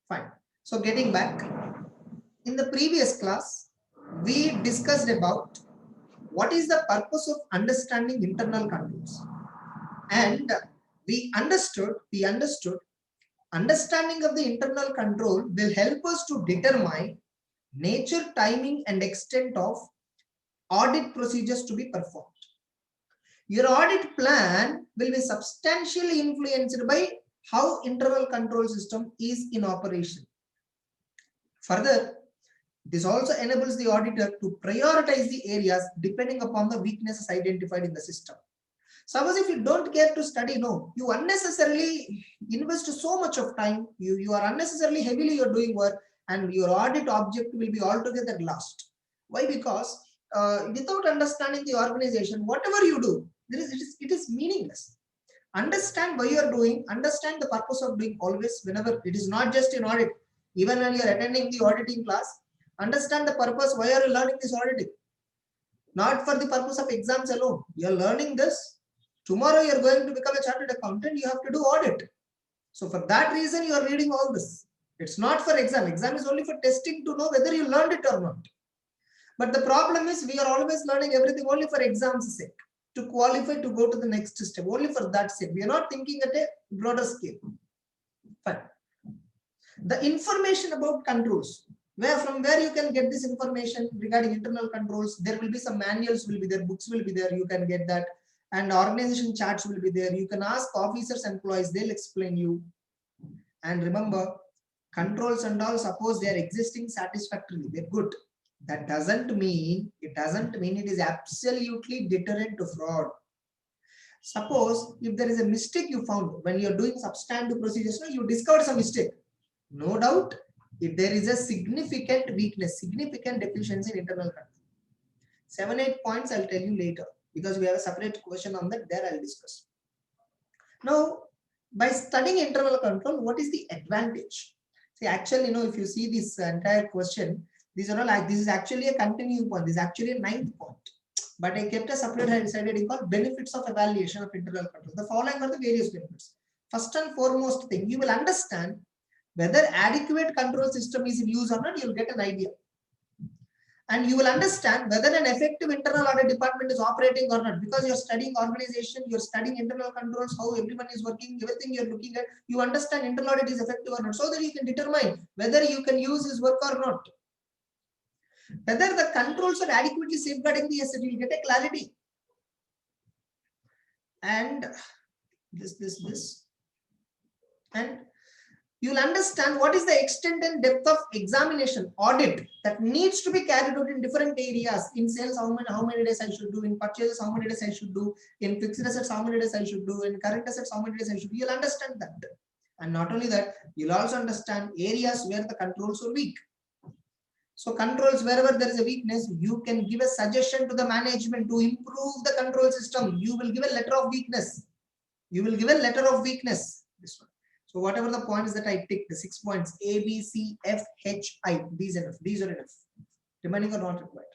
Fine. So getting back, in the previous class, we discussed about what is the purpose of understanding internal controls. And we understood understanding of the internal control will help us to determine nature, timing, and extent of audit procedures to be performed. Your audit plan will be substantially influenced by how internal control system is in operation. Further, this also enables the auditor to prioritize the areas depending upon the weaknesses identified in the system. Suppose if you don't care to study, no, you unnecessarily invest so much of time, you are unnecessarily heavily you're doing work, and your audit object will be altogether lost. Why? Because without understanding the organization, whatever you do, it is meaningless. Understand why you are doing, understand the purpose of doing always, whenever it is not just in audit, even when you are attending the auditing class, understand the purpose, why are you learning this auditing? Not for the purpose of exams alone. You are learning this. Tomorrow you are going to become a chartered accountant, you have to do audit. So for that reason, you are reading all this. It's not for exam. Exam is only for testing to know whether you learned it or not. But the problem is we are always learning everything only for exams' sake, to qualify to go to the next step, only for that sake. We are not thinking at a broader scale. Fine. The information about controls, from where you can get this information regarding internal controls, there will be some manuals will be there, books will be there, you can get that, and organization charts will be there. You can ask officers, employees, they'll explain you. And remember, controls and all, suppose they are existing satisfactorily, they're good. That doesn't mean it is absolutely deterrent to fraud. Suppose if there is a mistake you found when you're doing substantive procedures, you discovered some mistake. No doubt, if there is a significant weakness, significant deficiency in internal control. 7-8 points I'll tell you later, because we have a separate question on that, there I'll discuss. Now, by studying internal control, what is the advantage? See, actually, if you see this entire question, these are all like, this is actually a continuing point, this is actually a 9th point. But I kept a separate heading called benefits of evaluation of internal control. The following are the various benefits. First and foremost thing, you will understand whether adequate control system is in use or not, you'll get an idea. And you will understand whether an effective internal audit department is operating or not, because you're studying organization, you're studying internal controls, how everyone is working, everything you're looking at, you understand internal audit is effective or not, so that you can determine whether you can use this work or not. Whether the controls are adequately safeguarding the asset, you'll get a clarity. And this. And you'll understand what is the extent and depth of examination audit that needs to be carried out in different areas. In sales, how many days I should do, in purchases, how many days I should do, in fixed assets, how many days I should do, in current assets, how many days I should do. You'll understand that. And not only that, you'll also understand areas where the controls are weak. So controls, wherever there is a weakness, you can give a suggestion to the management to improve the control system. You will give a letter of weakness. You will give a letter of weakness. This one. So whatever the points that I picked, the 6 points, A, B, C, F, H, I, these are enough. These are enough. Remaining are not required.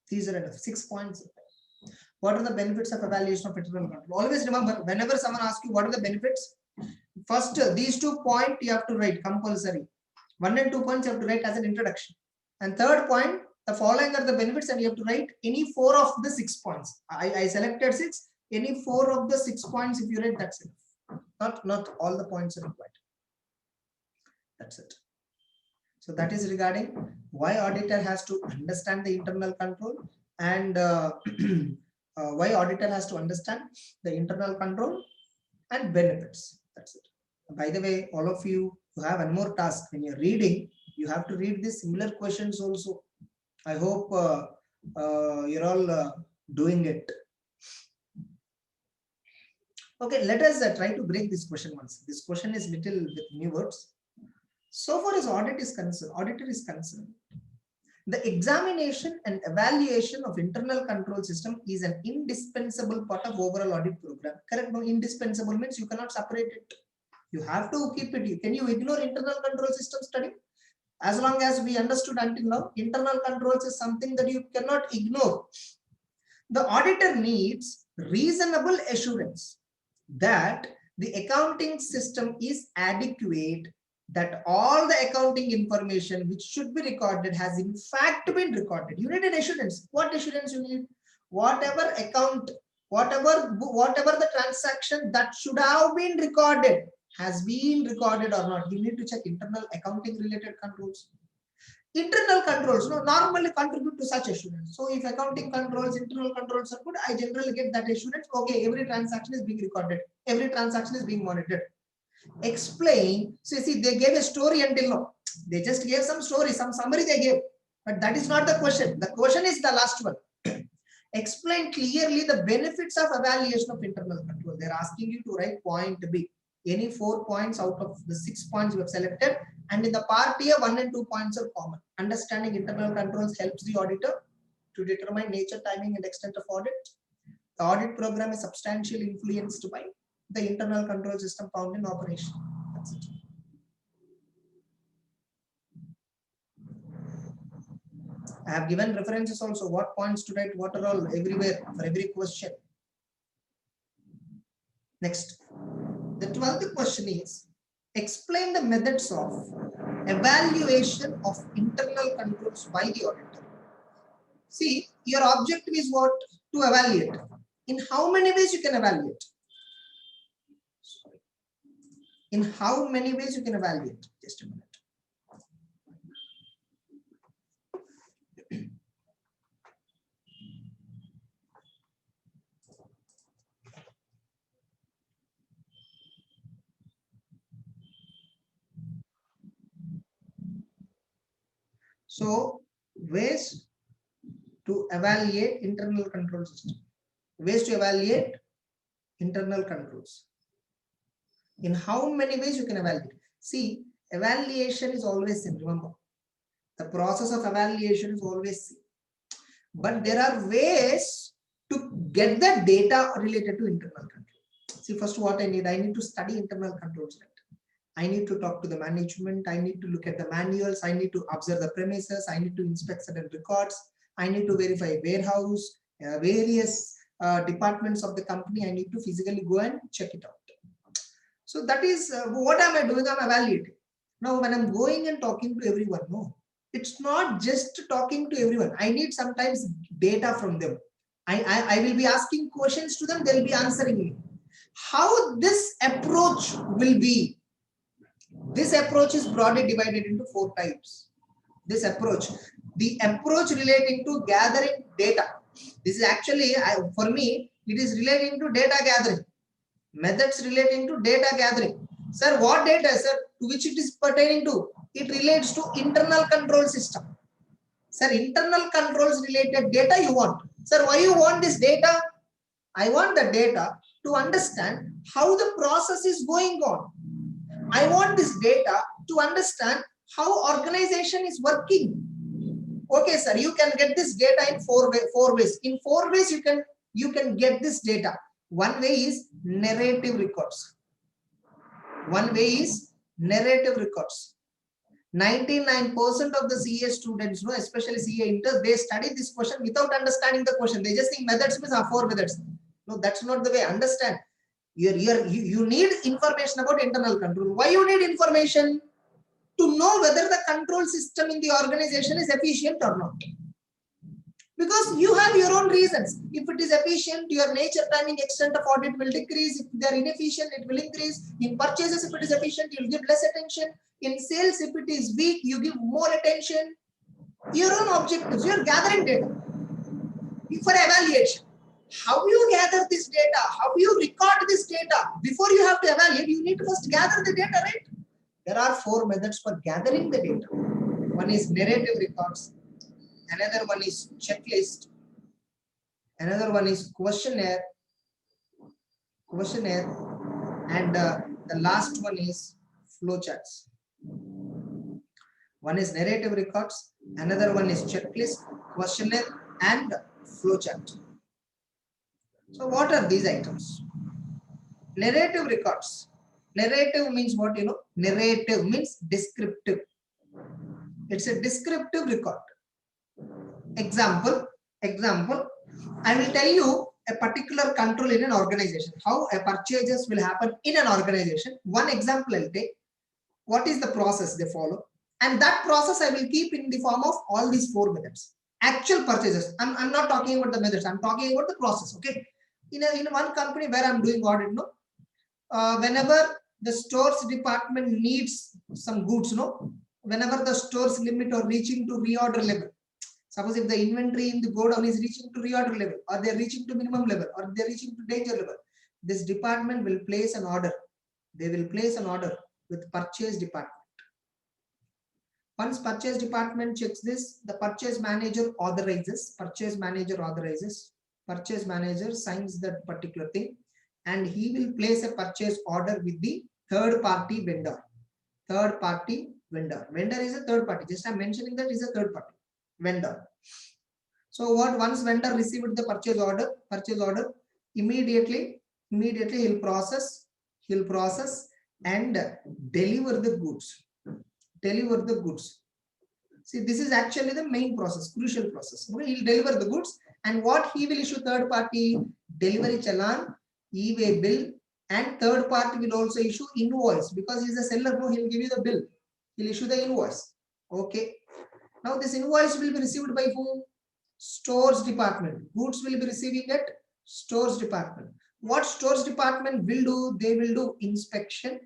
These are enough. 6 points. What are the benefits of evaluation of internal control? Always remember, whenever someone asks you what are the benefits, first these 2 points you have to write compulsory. 1 and 2 points you have to write as an introduction. And third point, the following are the benefits, and you have to write any 4 of the 6 points. I selected 6. Any 4 of the 6 points, if you write, that's enough. Not all the points are required. That's it. So that is regarding why auditor has to understand the internal control, and why auditor has to understand the internal control and benefits. That's it. By the way, all of you have one more task. When you're reading, you have to read these similar questions also. I hope you're all doing it. Okay, let us try to break this question once. This question is little with new words. So far as auditor is concerned, the examination and evaluation of internal control system is an indispensable part of overall audit program. Correct? No, indispensable means you cannot separate it. You have to keep it. Can you ignore internal control system study? As long as we understood until now, internal controls is something that you cannot ignore. The auditor needs reasonable assurance that the accounting system is adequate that all the accounting information which should be recorded has in fact been recorded. You need an assurance. What assurance you need? Whatever account, whatever the transaction that should have been recorded has been recorded or not. You need to check internal accounting related controls. Internal controls normally contribute to such assurance. So if accounting controls, internal controls are good, I generally get that assurance. Okay, every transaction is being recorded, every transaction is being monitored. Explain. So see, they gave a story until now. They just gave some story, some summary they gave, but that is not the question. The question is the last one. Explain clearly the benefits of evaluation of internal control. They're asking you to write point B. Any 4 points out of the 6 points you have selected, and in the part A, 1 and 2 points are common. Understanding internal controls helps the auditor to determine nature, timing, and extent of audit. The audit program is substantially influenced by the internal control system found in operation. That's it. I have given references also, what points to write, what are all, everywhere, for every question. Next, the 12th question is, explain the methods of evaluation of internal controls by the auditor. See, your objective is what? To evaluate. In how many ways you can evaluate? In how many ways you can evaluate? Just a minute. So, ways to evaluate internal control system. Ways to evaluate internal controls. In how many ways you can evaluate? See, evaluation is always same. Remember, the process of evaluation is always same. But there are ways to get the data related to internal control. See, first what I need to study internal controls. Right? I need to talk to the management. I need to look at the manuals. I need to observe the premises. I need to inspect certain records. I need to verify warehouse, various departments of the company. I need to physically go and check it out. So that is what am I doing? I'm evaluating. Now, when I'm going and talking to everyone, no, it's not just talking to everyone. I need sometimes data from them. I will be asking questions to them. They'll be answering me. How this approach will be? This approach is broadly divided into 4 types. This approach, the approach relating to gathering data. This is actually, for me, it is relating to data gathering. Methods relating to data gathering. Sir, what data, sir? To which it is pertaining to? It relates to internal control system. Sir, internal controls related data you want. Sir, why you want this data? I want the data to understand how the process is going on. I want this data to understand how organization is working. Okay, sir, you can get this data in 4 ways. In 4 ways, you can get this data. One way is narrative records. One way is narrative records. 99% of the CA students, especially CA inters, they study this question without understanding the question. They just think methods means 4 methods. No, that's not the way. Understand. You need information about internal control. Why you need information? To know whether the control system in the organization is efficient or not. Because you have your own reasons. If it is efficient, your nature, timing, extent of audit will decrease. If they are inefficient, it will increase. In purchases, if it is efficient, you will give less attention. In sales, if it is weak, you give more attention. Your own objectives, you are gathering data for evaluation. How you gather this data? How you record this data? Before you have to evaluate, you need to first gather the data, right? There are 4 methods for gathering the data. One is narrative records. Another one is checklist. Another one is questionnaire. And the last one is flowcharts. One is narrative records. Another one is checklist, questionnaire, and flowchart. So what are these items? Narrative records. Narrative means what? Narrative means descriptive. It's a descriptive record. Example, I will tell you a particular control in an organization, how a purchases will happen in an organization. One example I'll take. what is the process they follow, and that process I will keep in the form of all these 4 methods. Actual purchases, I'm not talking about the methods, I'm talking about the process. Okay, in one company where I'm doing audit, no, whenever the stores department needs some goods, no, whenever the stores limit or reaching to reorder level, suppose if the inventory in the godown is reaching to reorder level, or they're reaching to minimum level, or they're reaching to danger level, this department will place an order. They will place an order with purchase department. Once purchase department checks this, the purchase manager authorizes, purchase manager signs that particular thing, and he will place a purchase order with the third party vendor. Vendor is a third party. Just I'm mentioning that is a third party vendor. So what, once vendor received the purchase order, immediately he'll process and deliver the goods. See, this is actually the main process, crucial process. Okay, he'll deliver the goods, and what he will issue third party delivery challan, e-way bill, and third party will also issue invoice, because he's a seller. No, he'll give you the bill. He'll issue the invoice. Okay. Now this invoice will be received by whom? Stores department. Goods will be receiving at stores department. What stores department will do? They will do inspection.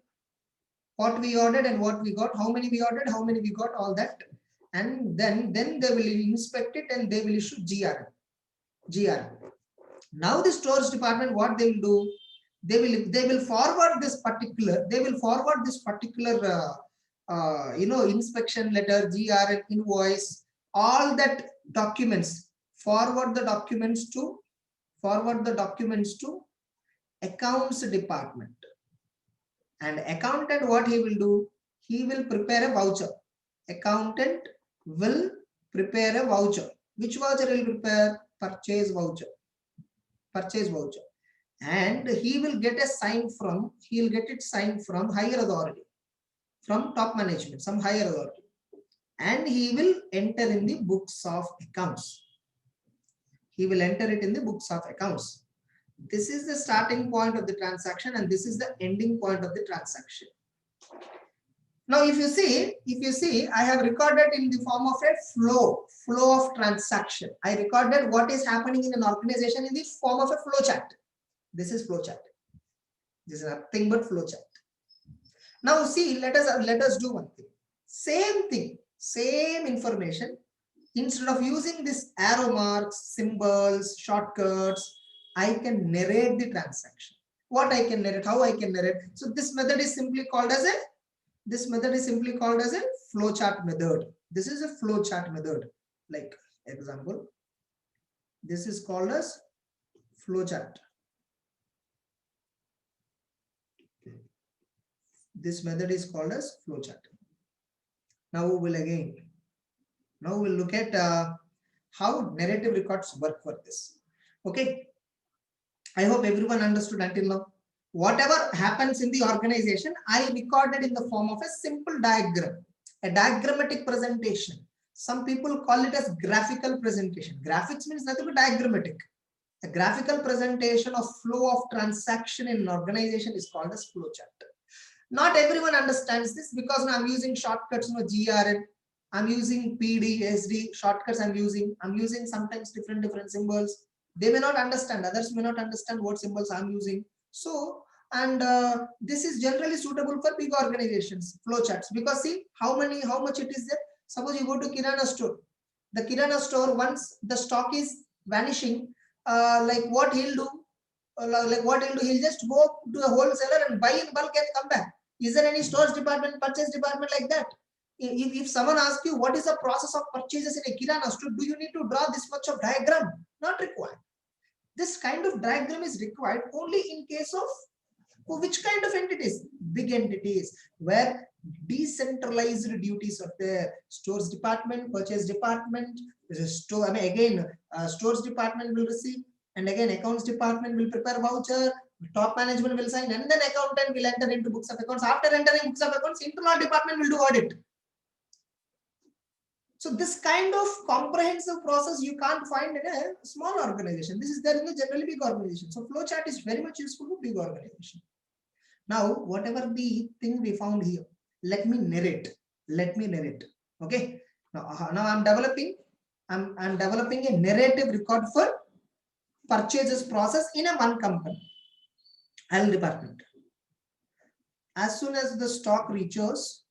What we ordered and what we got, how many we ordered, how many we got, all that. And then they will inspect it and they will issue GR. Now the stores department, what they will do? They will forward this particular, inspection letter, GR and invoice, all that documents, forward the documents to accounts department. And accountant, what he will do? He will prepare a voucher. Accountant will prepare a voucher. Which voucher he will prepare? Purchase voucher. And he will get it signed from higher authority, from top management, some higher authority, and he will enter in the books of accounts. This is the starting point of the transaction, and this is the ending point of the transaction. Now, if you see, I have recorded in the form of a flow of transaction. I recorded what is happening in an organization in the form of a flow chart. This is flow chart. This is nothing but flow chart. Now, see, let us do one thing. Same thing, same information. Instead of using this arrow marks, symbols, shortcuts, I can narrate the transaction. What I can narrate, how I can narrate. So this method is simply called as a flowchart method. This is a flowchart method. Like example, this is called as flowchart. This method is called as flowchart. Now we'll look at how narrative records work for this. Okay. I hope everyone understood until now. Whatever happens in the organization, I recorded in the form of a simple diagram, a diagrammatic presentation. Some people call it as graphical presentation. Graphics means nothing but diagrammatic. A graphical presentation of flow of transaction in an organization is called as flowchart. Not everyone understands this because I'm using shortcuts, GRN, I'm using PD, SD, shortcuts I'm using sometimes different symbols. They may not understand, others may not understand what symbols I'm using. So, and this is generally suitable for big organizations, flowcharts, because see how much it is there. Suppose you go to Kirana store. The Kirana store, once the stock is vanishing, like what he'll do, he'll just go to a wholesaler and buy in bulk and come back. Is there any stores department, purchase department like that? If someone asks you what is the process of purchases in a Kirana store, do you need to draw this much of diagram? Not required. This kind of diagram is required only in case of which kind of entities? Big entities where decentralized duties are there. Stores department, purchase department, store. I mean, again, stores department will receive, and again, accounts department will prepare voucher. Top management will sign, and then accountant will enter into books of accounts. After entering books of accounts, internal department will do audit. So this kind of comprehensive process you can't find in a small organization. This is there in a generally big organization. So flowchart is very much useful for big organization. Now, whatever the thing we found here, Let me narrate. Okay. Now I'm developing a narrative record for purchases process in a one company, L department. As soon as the stock reaches,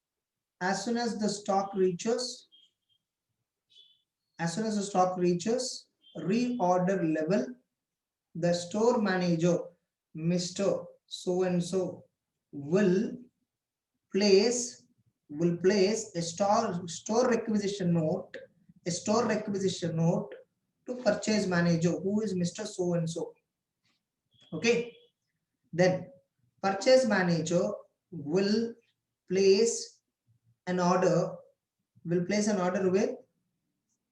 reorder level, the store manager, Mr. So and so, will place a store requisition note to purchase manager, who is Mr. So and so. Okay. Then purchase manager will place an order with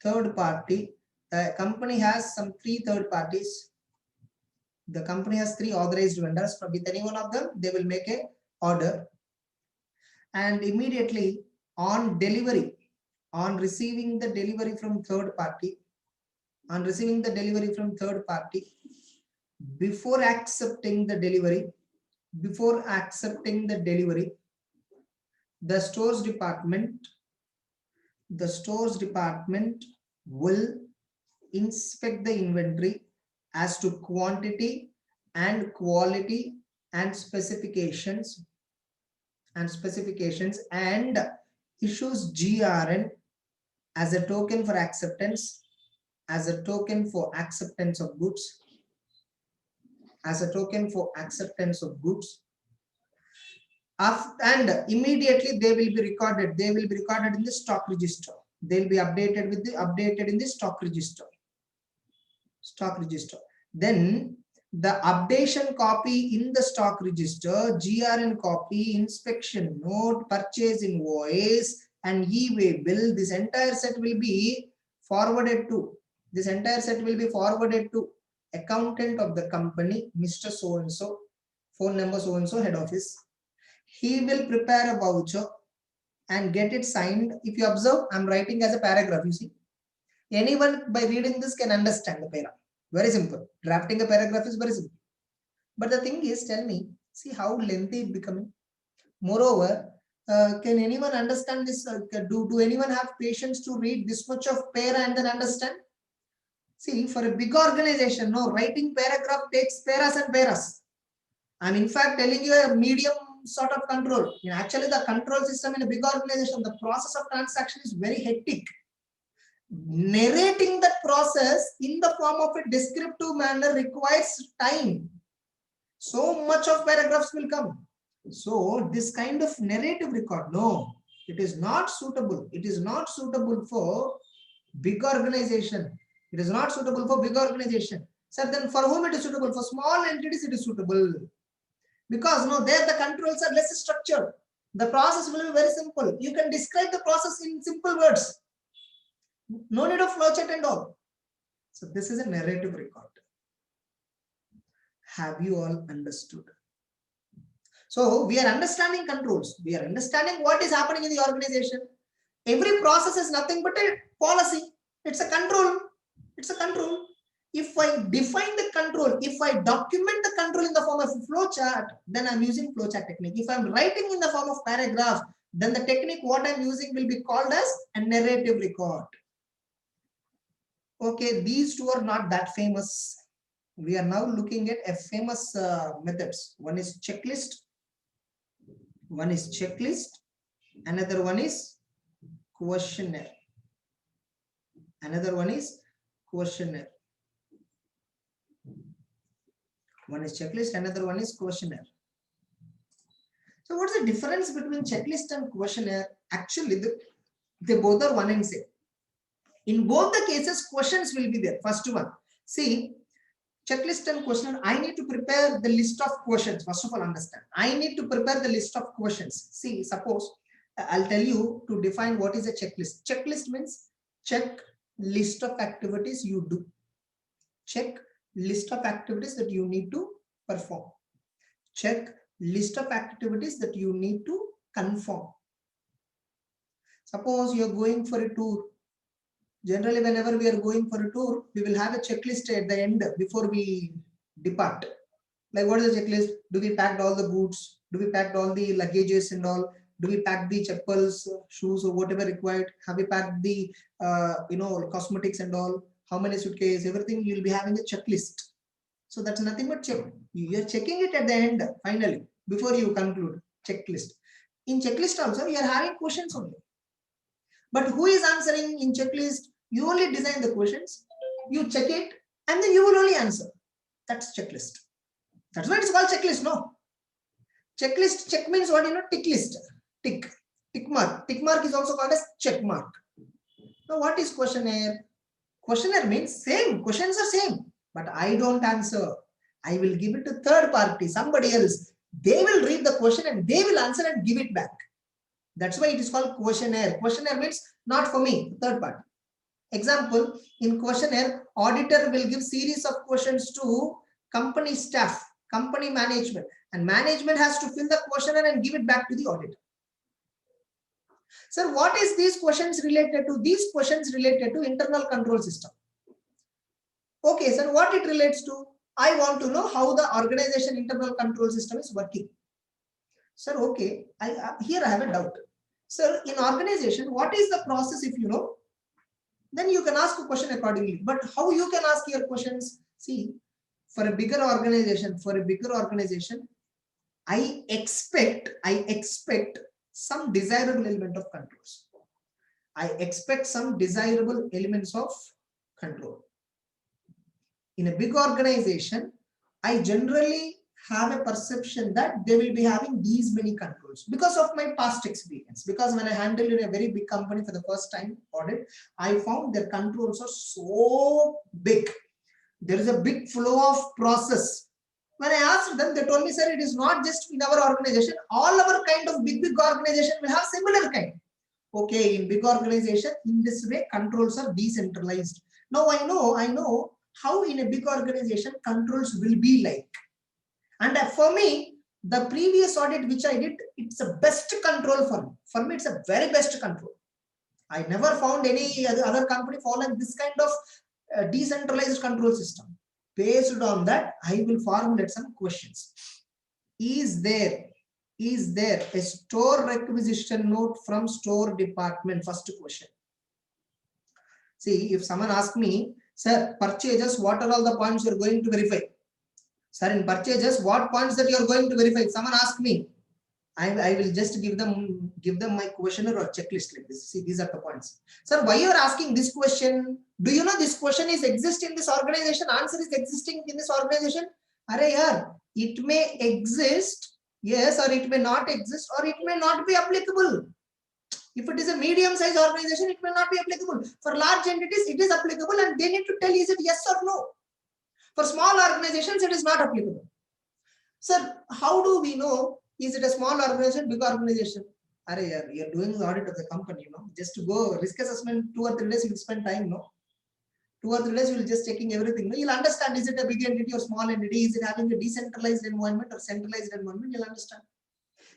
third party. The company has some 3 third parties. The company has 3 authorized vendors. With any one of them, they will make a order, and immediately on receiving the delivery from third party, before accepting the delivery, the stores department will inspect the inventory as to quantity and quality and specifications, and issues GRN as a token for acceptance of goods, and immediately they will be recorded in the stock register. They'll be updated in the stock register. Then the updation copy in the stock register, GRN copy, inspection note, purchase invoice, and e-way bill, this entire set will be forwarded to accountant of the company, Mr. So and so, phone number so and so, head office. He will prepare a voucher and get it signed. If you observe, I'm writing as a paragraph. You see, anyone by reading this can understand the paragraph. Very simple. Drafting a paragraph is very simple. But the thing is, tell me, see how lengthy it becoming. Moreover, can anyone understand this? Do anyone have patience to read this much of para and then understand? See, for a big organization, no, writing paragraph takes paras and paras. I'm in fact telling you a medium sort of control. Actually, the control system in a big organization, the process of transaction is very hectic. Narrating that process in the form of a descriptive manner requires time. So much of paragraphs will come. So this kind of narrative record, no, it is not suitable. It is not suitable for big organization. So then for whom it is suitable? For small entities it is suitable. Because no, there the controls are less structured. The process will be very simple. You can describe the process in simple words. No need of flowchart and all. So this is a narrative record. Have you all understood? So we are understanding controls. We are understanding what is happening in the organization. Every process is nothing but a policy. It's a control. If I define the control, if I document the control in the form of a flowchart, then I'm using flowchart technique. If I'm writing in the form of paragraph, then the technique what I'm using will be called as a narrative record. Okay, these two are not that famous. We are now looking at a famous methods. One is checklist. Another one is questionnaire. One is checklist, another one is questionnaire. So what's the difference between checklist and questionnaire? Actually, they both are one and same. In both the cases, questions will be there. First one, see, checklist and questionnaire, I need to prepare the list of questions. First of all, understand, I need to prepare the list of questions. See, suppose I'll tell you to define what is a checklist. Checklist means check list of activities you do. Check list of activities that you need to perform. Check list of activities that you need to confirm. Suppose you're going for a tour. Generally, whenever we are going for a tour, we will have a checklist at the end before we depart. Like, what is the checklist? Do we packed all the boots? Do we packed all the luggages and all? Do we pack the chappals, shoes, or whatever required? Have we packed the cosmetics and all? How many suitcases? Everything you'll be having a checklist. So that's nothing but check. You're checking it at the end, finally, before you conclude. Checklist. In checklist also, you are having questions only. But who is answering in checklist? You only design the questions, you check it, and then you will only answer. That's checklist. That's why it's called checklist, no? Checklist, check means what? Tick list. Tick. Tick mark. Tick mark is also called as check mark. Now, what is questionnaire? Questionnaire means same. Questions are same. But I don't answer. I will give it to third party, somebody else. They will read the question and they will answer and give it back. That's why it is called questionnaire. Questionnaire means not for me, third party. Example, in questionnaire, auditor will give series of questions to company staff, company management, and management has to fill the questionnaire and give it back to the auditor. Sir, what is these questions related to? These questions related to internal control system. Okay, sir, what it relates to? I want to know how the organization internal control system is working. Sir, okay, here I have a doubt. Sir, in organization, what is the process if you know? Then you can ask a question accordingly. But how you can ask your questions? See, for a bigger organization, I expect some desirable element of controls. I expect some desirable elements of control. In a big organization, I generally have a perception that they will be having these many controls because of my past experience. Because when I handled in a very big company for the first time audit, I found their controls are so big. There is a big flow of process. When I asked them, they told me, sir, it is not just in our organization. All our kind of big organization will have similar kind. Okay, in big organization, in this way, controls are decentralized. Now I know how in a big organization controls will be like. And for me, the previous audit which I did, it's the best control for me. For me, it's a very best control. I never found any other company following this kind of decentralized control system. Based on that, I will formulate some questions. Is there a store requisition note from store department? First question. See, if someone asks me, sir, purchases, what are all the points you're going to verify? Sir, in purchases, what points that you're going to verify? If someone asks me, I will just give them my questionnaire or checklist like this. See, these are the points. Sir, why you are asking this question? Do you know this question is exist in this organization? Answer is existing in this organization. Arey yaar, it may exist, yes, or it may not exist, or it may not be applicable. If it is a medium-sized organization, it may not be applicable. For large entities, it is applicable, and they need to tell is it yes or no. For small organizations, it is not applicable. Sir, how do we know? Is it a small organization, big organization? Arey, you're doing the audit of the company, just to go risk assessment, 2 or 3 days, you'll spend time, 2 or 3 days, you'll just checking everything. You'll understand, is it a big entity or small entity? Is it having a decentralized environment or centralized environment? You'll understand.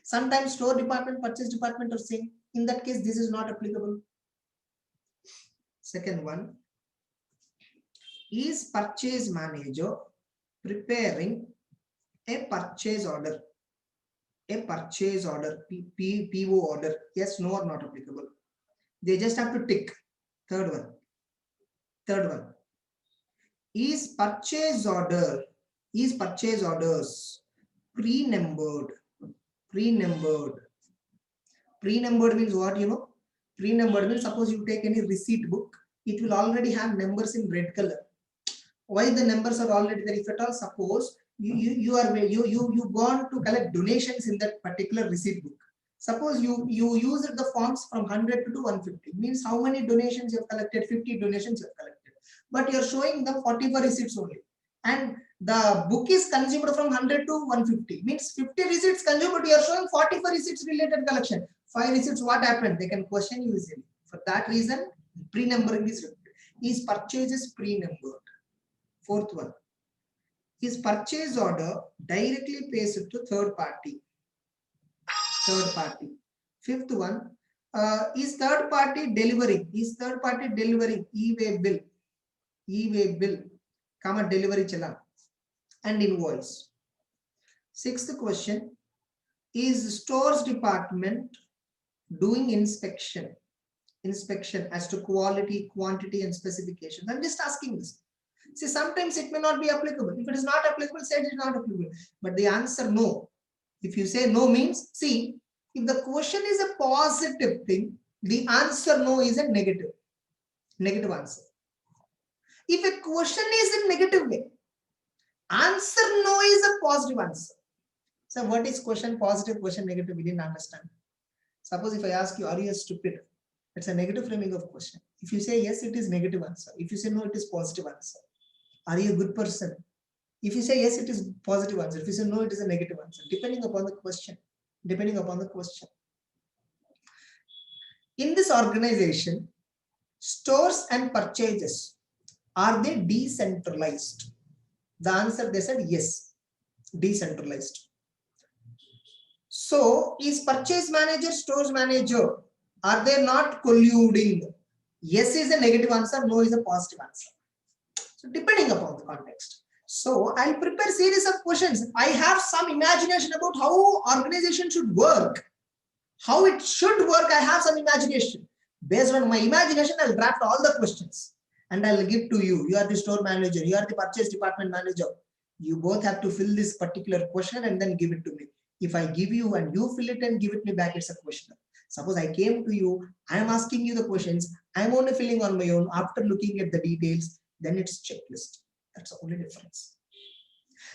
Sometimes store department, purchase department are same. In that case, this is not applicable. Second one, is purchase manager preparing a purchase order? A purchase order, PO order, yes, no, or not applicable. They just have to tick. Third one, is purchase orders pre-numbered? Pre-numbered means what? Pre-numbered means, suppose you take any receipt book, it will already have numbers in red color. Why the numbers are already there? If at all, suppose you want to collect donations in that particular receipt book. Suppose you use the forms from 100 to 150. Means how many donations you have collected? 50 donations you have collected. But you are showing the 44 receipts only. And the book is consumed from 100 to 150. Means 50 receipts consumed, but you are showing 44 receipts related collection. 5 receipts, what happened? They can question you easily. For that reason, pre-numbering is required. Is purchases pre-numbered? Fourth one, is purchase order directly pays it to third party? Fifth one, is third party delivering? E-way bill, comma delivery challan and invoice. Sixth question, is stores department doing inspection as to quality, quantity, and specifications. I'm just asking this. See, sometimes it may not be applicable. If it is not applicable, say it is not applicable. But the answer no. If you say no means, see, if the question is a positive thing, the answer no is a negative answer. If a question is in negative way, answer no is a positive answer. So what is question positive, question negative? We didn't understand. Suppose if I ask you, are you stupid? It's a negative framing of question. If you say yes, it is negative answer. If you say no, it is positive answer. Are you a good person? If you say yes, it is positive answer. If you say no, it is a negative answer, depending upon the question. In this organization, stores and purchases, are they decentralized? The answer, they said yes, decentralized. So is purchase manager, stores manager, are they not colluding? Yes is a negative answer, no is a positive answer. So depending upon the context. So I'll prepare series of questions. I have some imagination about how organization should work, how it should work. I have some imagination. Based on my imagination, I'll draft all the questions and I'll give to you. You are the store manager, you are the purchase department manager. You both have to fill this particular question and then give it to me. If I give you and you fill it and give it me back, it's a question. Suppose I came to you, I am asking you the questions, I'm only filling on my own. After looking at the details, then it's checklist. That's the only difference.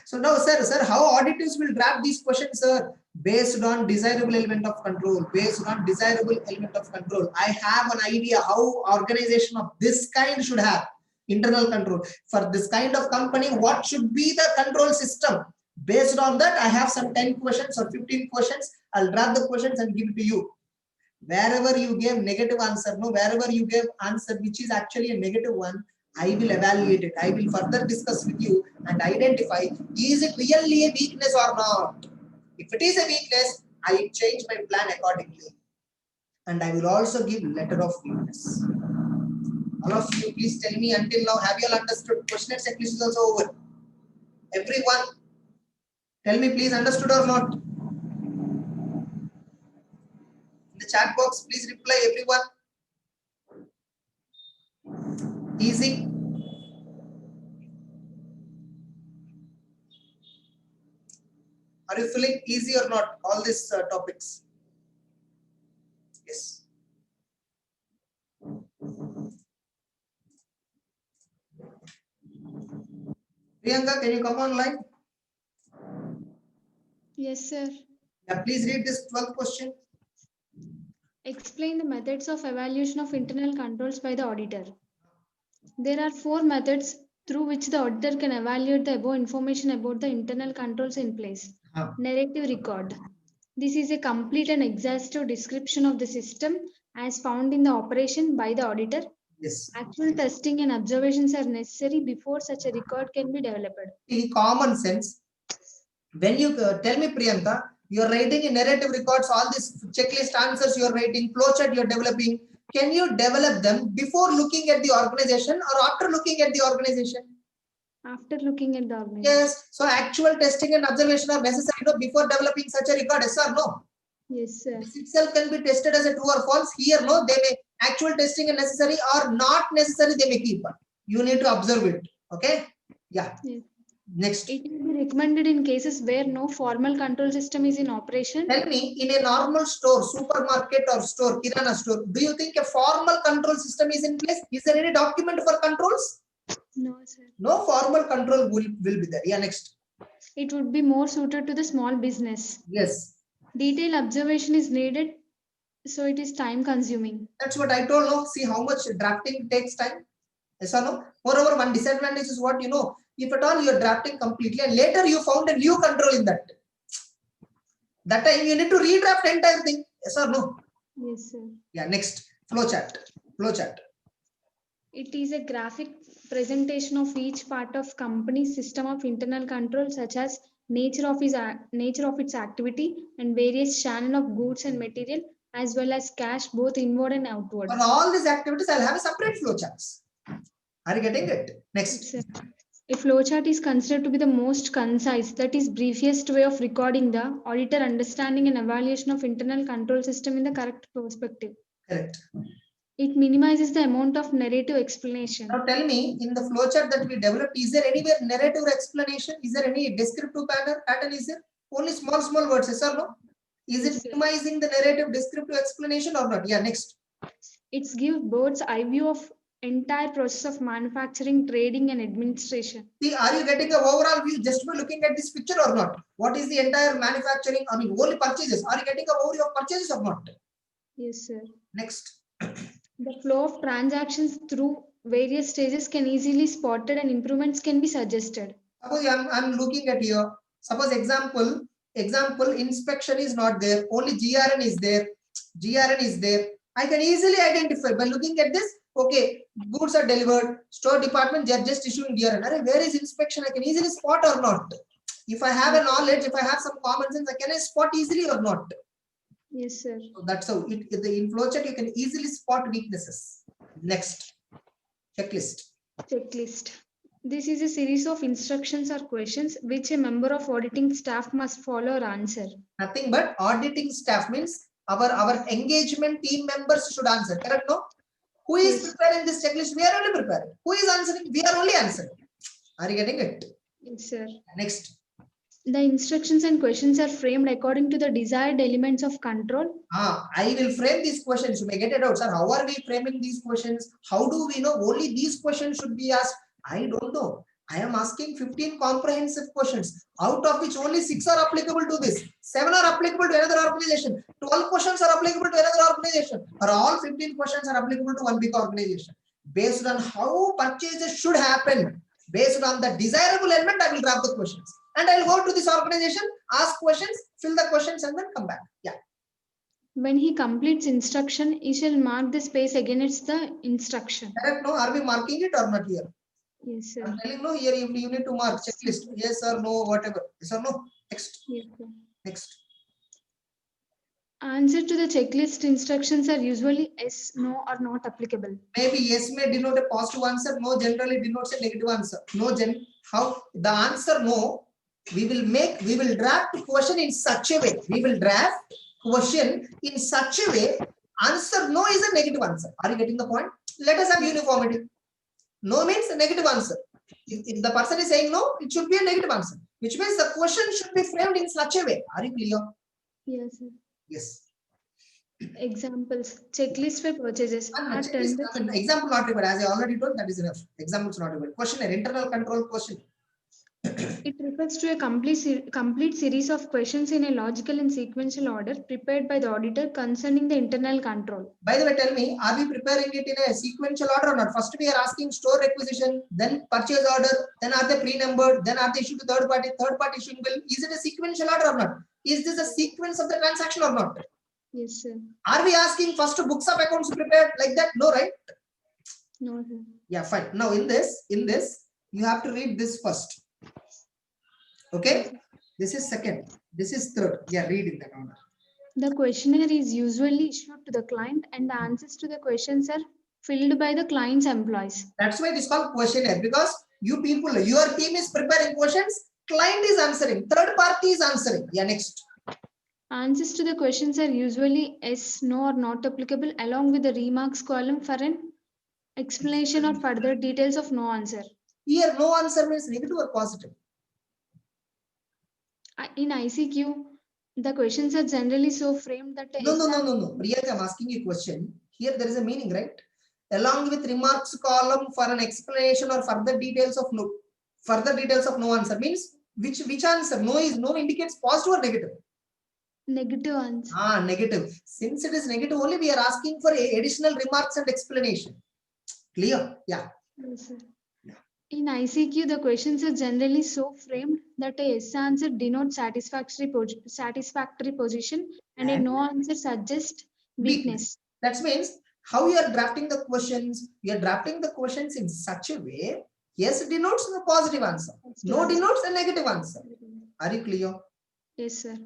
So now, sir, how auditors will draft these questions, sir? Based on desirable element of control. I have an idea how organization of this kind should have internal control. For this kind of company, what should be the control system? Based on that, I have some 10 questions or 15 questions. I'll draft the questions and give it to you. Wherever you gave negative answer, wherever you gave answer which is actually a negative one, I will evaluate it. I will further discuss with you and identify, is it really a weakness or not? If it is a weakness, I change my plan accordingly. And I will also give letter of weakness. All of you, please tell me until now, have you all understood? Question checklist is also over. Everyone, tell me please, understood or not? In the chat box, please reply everyone. Easy. Are you feeling easy or not, all these topics? Yes. Priyanka, can you come online? Yes, sir. Yeah, please read this 12th question. Explain the methods of evaluation of internal controls by the auditor. There are 4 methods through which the auditor can evaluate the above information about the internal controls in place. Narrative record. This is a complete and exhaustive description of the system as found in the operation by the auditor. Yes. Actual testing and observations are necessary before such a record can be developed. In common sense, when you tell me, Priyanka, you are writing in narrative records, all these checklist answers you are writing, flowchart you are developing, can you develop them before looking at the organization or after looking at the organization? After looking at the organization. Yes. So actual testing and observation are necessary before developing such a record, yes or no? Yes, sir. This itself can be tested as a true or false. Here, no, they may actual testing is necessary or not necessary, they may keep. You need to observe it. Okay? Yeah. Yes. Next. It will be recommended in cases where no formal control system is in operation. Tell me, in a normal store, supermarket or store, kirana store, do you think a formal control system is in place? Is there any document for controls? No, sir. No formal control will be there. Yeah, next. It would be more suited to the small business. Yes. Detailed observation is needed, so it is time consuming. That's what I told. No, see how much drafting takes time. Yes or no? Moreover, one disadvantage is what, if at all you are drafting completely and later you found a new control in that time you need to redraft the entire thing. Yes or no? Yes, sir. Yeah, next. Flowchart. It is a graphic presentation of each part of company's system of internal control, such as nature of its activity and various channel of goods and material, as well as cash both inward and outward. For all these activities, I'll have a separate flowcharts. Are you getting it? Next. Yes, A flowchart is considered to be the most concise, that is, briefest way of recording the auditor understanding and evaluation of internal control system in the correct perspective. Correct. It minimizes the amount of narrative explanation. Now tell me, in the flowchart that we developed, is there anywhere narrative explanation? Is there any descriptive pattern? Is there only small words? Yes or no? Is Yes, it sir. minimizing the narrative descriptive explanation or not? Yeah, next. It gives bird's eye view of entire process of manufacturing, trading, and administration. See, are you getting an overall view just by looking at this picture or not? What is the entire manufacturing? I mean, only purchases. Are you getting an overview of purchases or not? Yes, sir. Next. The flow of transactions through various stages can easily spotted and improvements can be suggested. Suppose I'm looking at here. Suppose example inspection is not there. Only GRN is there. GRN is there. I can easily identify by looking at this. Okay, goods are delivered. Store department, they are just issuing GRN. Where is inspection? I can easily spot or not. If I have a knowledge, if I have some common sense, I can spot easily or not. Yes, sir. So that's how in flowchart you can easily spot weaknesses. Next, checklist. Checklist. This is a series of instructions or questions which a member of auditing staff must follow or answer. Nothing but auditing staff means our engagement team members should answer. Correct? No? Who is preparing this checklist? We are only preparing. Who is answering? We are only answering. Are you getting it? Yes, sir. Next. The instructions and questions are framed according to the desired elements of control. I will frame these questions. You may get it out, sir. How are we framing these questions? How do we know only these questions should be asked? I don't know. I am asking 15 comprehensive questions, out of which only 6 are applicable to this, 7 are applicable to another organization, 12 questions are applicable to another organization, or all 15 questions are applicable to one big organization. Based on how purchases should happen, based on the desirable element, I will draft the questions. And I will go to this organization, ask questions, fill the questions, and then come back. Yeah. When he completes instruction, he shall mark the space against the instruction. Correct? No? Are we marking it or not here? Yes, sir. I'm telling no, here you need to mark checklist. Yes or no, whatever. Yes or no? Next. Yes, sir. Next. Answer to the checklist instructions are usually yes, no, or not applicable. Maybe yes may denote a positive answer. No generally denotes a negative answer. No how the answer no. We will draft question in such a way. We will draft question in such a way. Answer no is a negative answer. Are you getting the point? Let us have uniformity. No means a negative answer. If the person is saying no, it should be a negative answer, which means the question should be framed in such a way. Are you clear? Yes, sir. Yes. Examples. Checklist for purchases. Example not required. As I already told, that is enough. Examples not required. Questionnaire, internal control question. It refers to a complete series of questions in a logical and sequential order prepared by the auditor concerning the internal control. By the way, tell me, are we preparing it in a sequential order or not? First, we are asking store requisition, then purchase order, then are they pre-numbered, then are they issued to third party issuing bill. Is it a sequential order or not? Is this a sequence of the transaction or not? Yes, sir. Are we asking first books of accounts prepared like that? No, right? No, sir. Yeah, fine. Now in this, you have to read this first. Okay, this is second, this is third. Yeah, read in that order. The questionnaire is usually issued to the client and the answers to the questions are filled by the client's employees. That's why it is called questionnaire, because you people, your team is preparing questions, client is answering, third party is answering. Yeah, next. Answers to the questions are usually yes, no, or not applicable, along with the remarks column for an explanation or further details of no answer. Here, no answer means negative or positive? In ICQ, the questions are generally so framed that no. Priyanka, I'm asking you a question. Here there is a meaning, right? Along with remarks column for an explanation or further details of no. Further details of no answer means which answer? No indicates positive or negative? Negative answer. Negative. Since it is negative only, we are asking for additional remarks and explanation. Clear? Yeah. Yes, sir. In ICQ, the questions are generally so framed that a yes answer denotes satisfactory position and a no answer suggests weakness. That means how you are drafting the questions. You are drafting the questions in such a way. Yes denotes the positive answer. No denotes a negative answer. Are you clear? Yes, sir.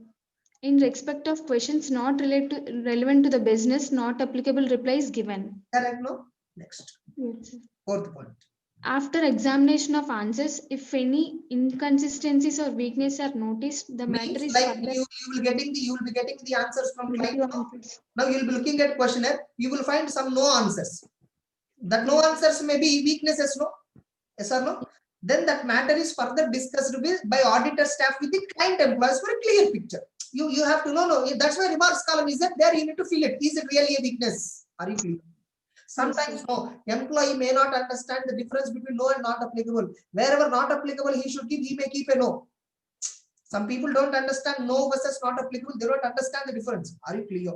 In respect of questions not relevant to the business, not applicable reply is given. Correct, no? Next. Yes, sir. Fourth point. After examination of answers, if any inconsistencies or weakness are noticed, the matter Means is like further you will be getting the answers from client. review answers. Now you will be looking at questionnaire, you will find some no answers. That no Yes. answers may be weaknesses, no? Yes or no? Then that matter is further discussed with by auditor staff with the client employees for a clear picture. You have to know, no, that's why remarks column is that there, you need to fill it. Is it really a weakness? Are you clear? Sometimes Yes, no, employee may not understand the difference between no and not applicable. Wherever not applicable, he may keep a no. Some people don't understand no versus not applicable. They don't understand the difference. Are you clear?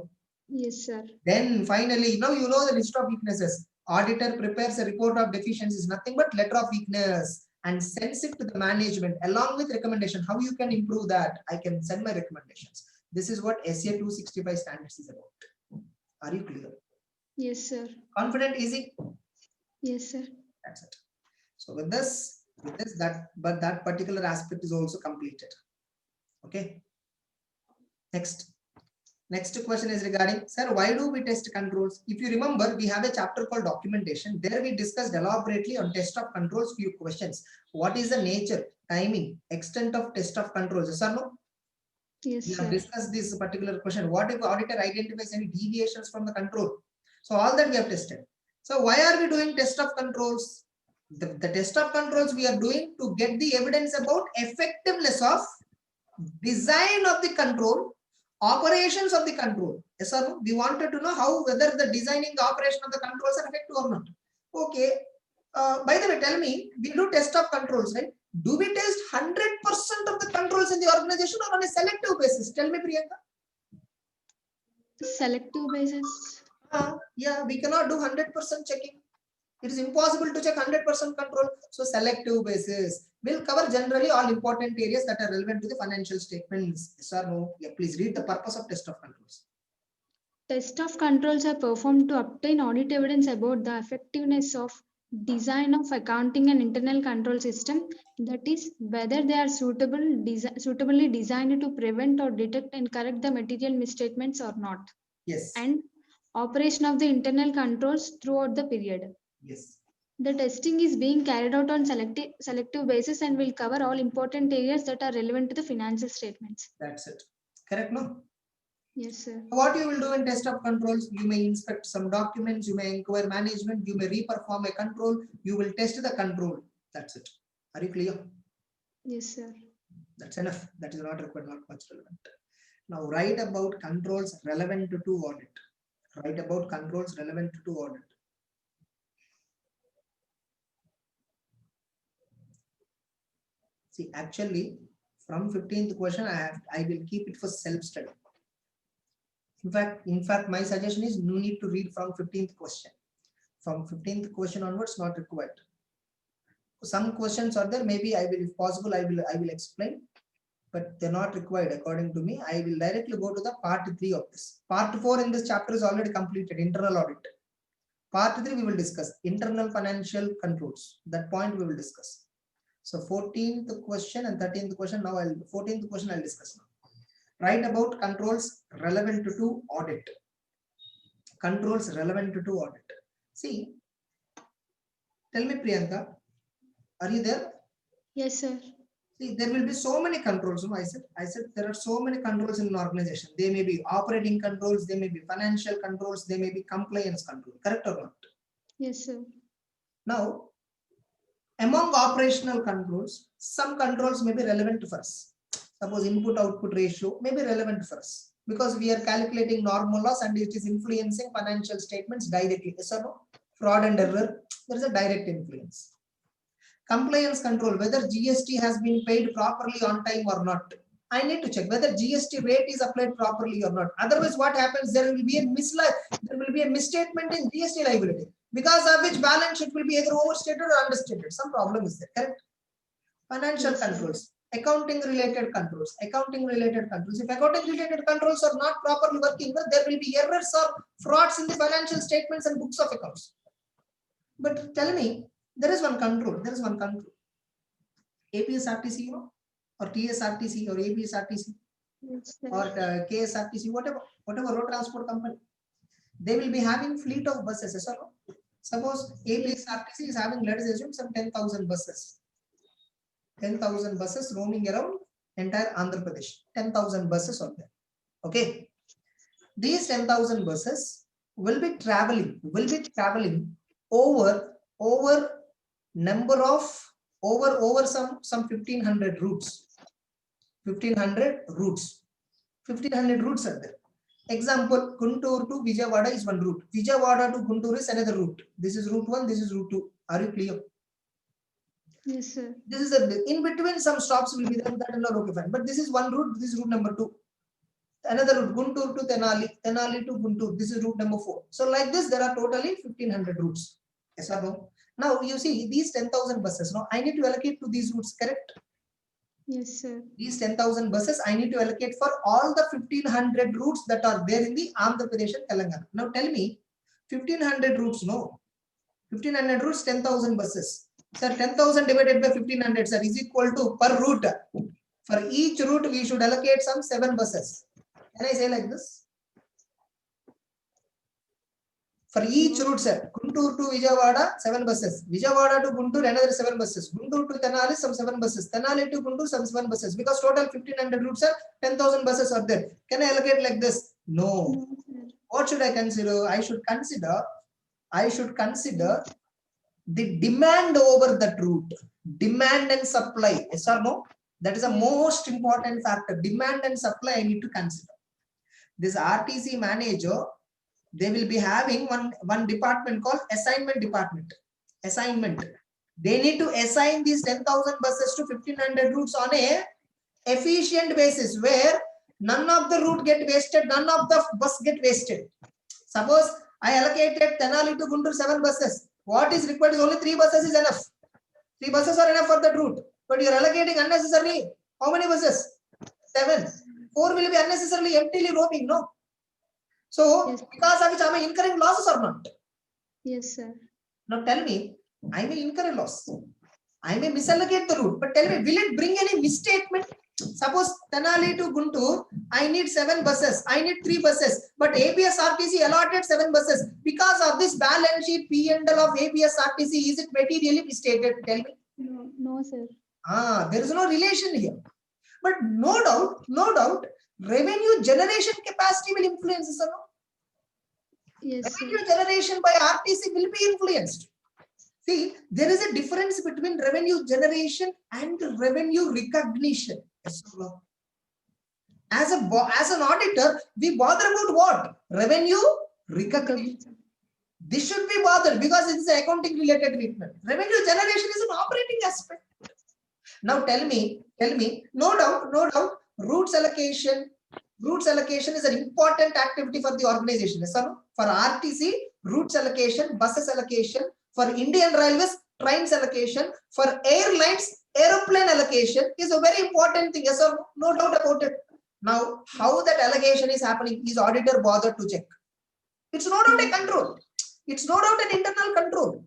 Yes, sir. Then finally, now you know the list of weaknesses. Auditor prepares a report of deficiencies, nothing but letter of weakness, and sends it to the management along with recommendation. How you can improve that? I can send my recommendations. This is what SA 265 standards is about. Are you clear? Yes, sir. Confident, easy? Yes, sir. That's it. So with this, that particular aspect is also completed. Okay. Next question is regarding, sir, why do we test controls? If you remember, we have a chapter called documentation. There we discussed elaborately on test of controls, few questions. What is the nature, timing, extent of test of controls? Yes or no? Yes, We sir. have discussed this particular question. What if auditor identifies any deviations from the control? So all that we have tested. So why are we doing test of controls? The test of controls we are doing to get the evidence about effectiveness of design of the control, operations of the control. Yes or no? We wanted to know how, whether the designing, the operation of the controls are effective or not. Okay. By the way, tell me, we do test of controls, right? Do we test 100% of the controls in the organization or on a selective basis? Tell me, Priyanka. Selective basis. Yeah, we cannot do 100% checking. It is impossible to check 100% control. So selective basis will cover generally all important areas that are relevant to the financial statements. Yes or no? Yeah, please read the purpose of test of controls. Test of controls are performed to obtain audit evidence about the effectiveness of design of accounting and internal control system, that is, whether they are suitably designed to prevent or detect and correct the material misstatements or not. Yes. And operation of the internal controls throughout the period. Yes. The testing is being carried out on selective basis and will cover all important areas that are relevant to the financial statements. That's it. Correct, no? Yes, sir. What you will do in test of controls, you may inspect some documents, you may inquire management, you may reperform a control, you will test the control. That's it. Are you clear? Yes, sir. That's enough. That is not required, not much relevant. Now write about controls relevant to audit. Write about controls relevant to audit. See, actually, from 15th question, I will keep it for self-study. In fact, my suggestion is no need to read from 15th question. From 15th question onwards, not required. Some questions are there. Maybe I will, if possible, I will explain, but they're not required according to me. I will directly go to the part 3 of this. Part 4 in this chapter is already completed. Internal audit. Part 3 we will discuss internal financial controls. That point we will discuss. So 14th question and 13th question. Now 14th question I'll discuss now. Write about controls relevant to audit. Controls relevant to audit. See, tell me, Priyanka, are you there? Yes, sir. See, there will be so many controls. No, I said there are so many controls in an organization. They may be operating controls, they may be financial controls, they may be compliance control. Correct or not? Yes, sir. Now, among operational controls, some controls may be relevant for us. Suppose input-output ratio may be relevant for us because we are calculating normal loss and it is influencing financial statements directly. Yes or no? Fraud and error, there is a direct influence. Compliance control, whether GST has been paid properly on time or not. I need to check whether GST rate is applied properly or not. Otherwise, what happens? There will be a misstatement in GST liability, because of which balance sheet will be either overstated or understated. Some problem is there. Correct? Financial controls, accounting related controls. If accounting related controls are not properly working, well, there will be errors or frauds in the financial statements and books of accounts. But tell me, there is one control. APSRTC, you know, or TSRTC or APSRTC, yes, or KSRTC, whatever road transport company, they will be having fleet of buses. Yes or no? Suppose APSRTC is having, let us assume, some 10,000 buses. 10,000 buses roaming around entire Andhra Pradesh. 10,000 buses are there. Okay. These 10,000 buses will be traveling over number of over some 1,500 routes. 1,500 routes. 1,500 routes are there. Example, Guntur to Vijayawada is one route. Vijayawada to Guntur is another route. This is route 1, this is route 2. Are you clear? Yes, sir. This is a, in between some stops will be there, that is okay, fine. But this is one route, this is route number 2. Another route, Guntur to Tenali, Tenali to Guntur, this is route number 4. So like this, there are totally 1,500 routes. Yes or no? Now you see these 10,000 buses. Now I need to allocate to these routes, correct? Yes, sir. These 10,000 buses I need to allocate for all the 1,500 routes that are there in the Andhra Pradesh and Telangana. Now tell me, 1,500 routes, no? 1,500 routes, 10,000 buses. Sir, 10,000 divided by 1,500, sir, is equal to per route. For each route, we should allocate some 7 buses. Can I say like this? For each route, sir, Guntur to Vijayawada, 7 buses. Vijayawada to Guntur, another 7 buses. Guntur to Tenali, some 7 buses. Tenali to Guntur, some 7 buses. Because total 1,500 routes, sir, 10,000 buses are there. Can I allocate like this? No. What should I consider? I should consider the demand over that route. Demand and supply. Yes or no? That is the most important factor. Demand and supply I need to consider. This RTC manager, they will be having one department called assignment department. Assignment. They need to assign these 10,000 buses to 1,500 routes on a efficient basis where none of the route get wasted, none of the bus get wasted. Suppose I allocated Tenali to Guntur 7 buses. What is required is only 3 buses is enough. 3 buses are enough for that route. But you are allocating unnecessarily. How many buses? 7. 4 will be unnecessarily emptily roaming, no? So, yes, because of which am I incurring losses or not? Yes, sir. Now tell me, I may incur a loss. I may misallocate the route, but tell me, will it bring any misstatement? Suppose Tenali to Guntur, I need 7 buses, I need 3 buses, but APSRTC allotted 7 buses. Because of this balance sheet P&L of APSRTC, is it materially misstated? Tell me. No, sir. There is no relation here. But no doubt, revenue generation capacity will influence, sir. Yes, sir. Revenue generation by RTC will be influenced. See, there is a difference between revenue generation and revenue recognition. As an auditor, we bother about what? Revenue recognition. This should be bothered because it is an accounting related treatment. Revenue generation is an operating aspect. Now tell me, no doubt, routes allocation is an important activity for the organization. Yes or no? For RTC, routes allocation, buses allocation. For Indian Railways, trains allocation. For airlines, aeroplane allocation is a very important thing. Yes or no? No doubt about it. Now, how that allocation is happening is auditor bothered to check. It's no doubt a control. It's no doubt an internal control.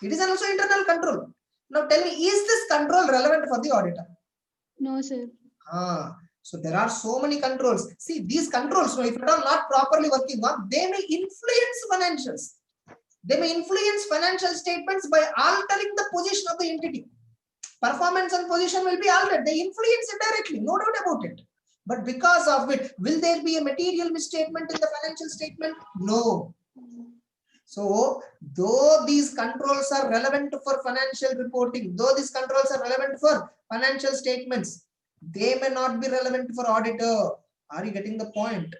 It is also internal control. Now tell me, is this control relevant for the auditor? No, sir. So there are so many controls. See, these controls, if they are not properly working on, they may influence financials. They may influence financial statements by altering the position of the entity. Performance and position will be altered. They influence it directly, no doubt about it. But because of it, will there be a material misstatement in the financial statement? No. So, though these controls are relevant for financial reporting, though these controls are relevant for financial statements, they may not be relevant for auditor. Are you getting the point?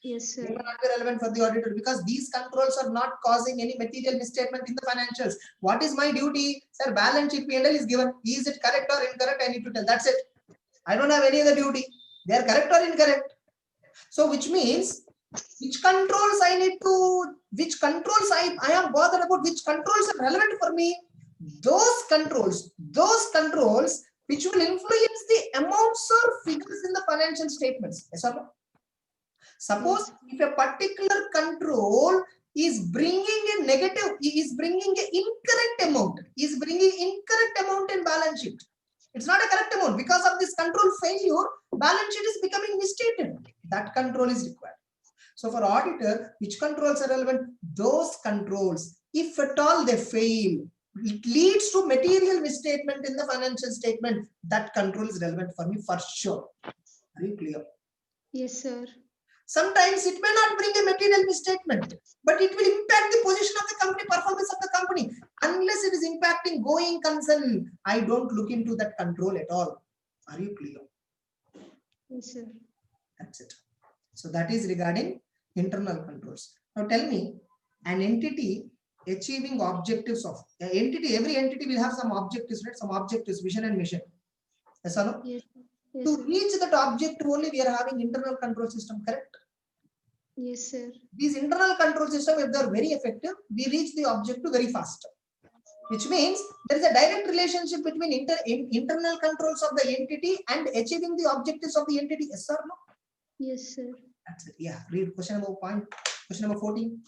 Yes, sir. They may not be relevant for the auditor because these controls are not causing any material misstatement in the financials. What is my duty? Sir, balance sheet P&L is given. Is it correct or incorrect? I need to tell. That's it. I don't have any other duty. They are correct or incorrect. So, which means which controls I need to, which controls I am bothered about, which controls are relevant for me. Those controls which will influence the amounts or figures in the financial statements. Yes or no? Suppose if a particular control is bringing a negative, is bringing an incorrect amount, in balance sheet. It's not a correct amount. Because of this control failure, balance sheet is becoming misstated. That control is required. So for auditor, which controls are relevant? Those controls If at all they fail, it leads to material misstatement in the financial statement. That control is relevant for me for sure. Are you clear? Yes, sir. Sometimes it may not bring a material misstatement, but it will impact the position of the company, performance of the company. Unless it is impacting going concern, I don't look into that control at all. Are you clear? Yes, sir. That's it. So that is regarding internal controls. Now tell me, an entity achieving objectives of every entity will have some objectives, right? Some objectives, vision and mission. Yes or no? Yes. Yes, To sir. reach that objective only we are having internal control system, correct? Yes, sir. These internal control system, if they are very effective, we reach the objective very fast. Which means there is a direct relationship between internal controls of the entity and achieving the objectives of the entity. Yes or no? Yes, sir. That's it. Yeah. Read question number 14.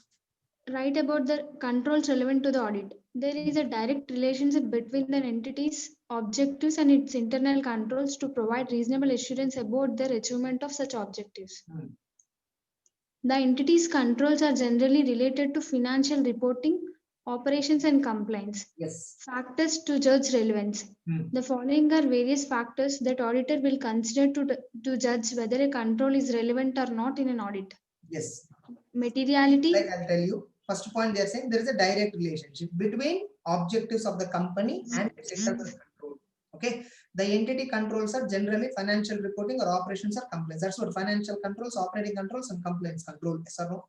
Write about the controls relevant to the audit. There is a direct relationship between an entity's objectives and its internal controls to provide reasonable assurance about the achievement of such objectives. The entity's controls are generally related to financial reporting, operations, and compliance. Yes. Factors to judge relevance. The following are various factors that auditor will consider to judge whether a control is relevant or not in an audit. Yes. Materiality. Like I'll tell you, first point they are saying there is a direct relationship between objectives of the company and its internal control. Okay. The entity controls are generally financial reporting or operations or compliance. That's what financial controls, operating controls, and compliance control. Yes or no?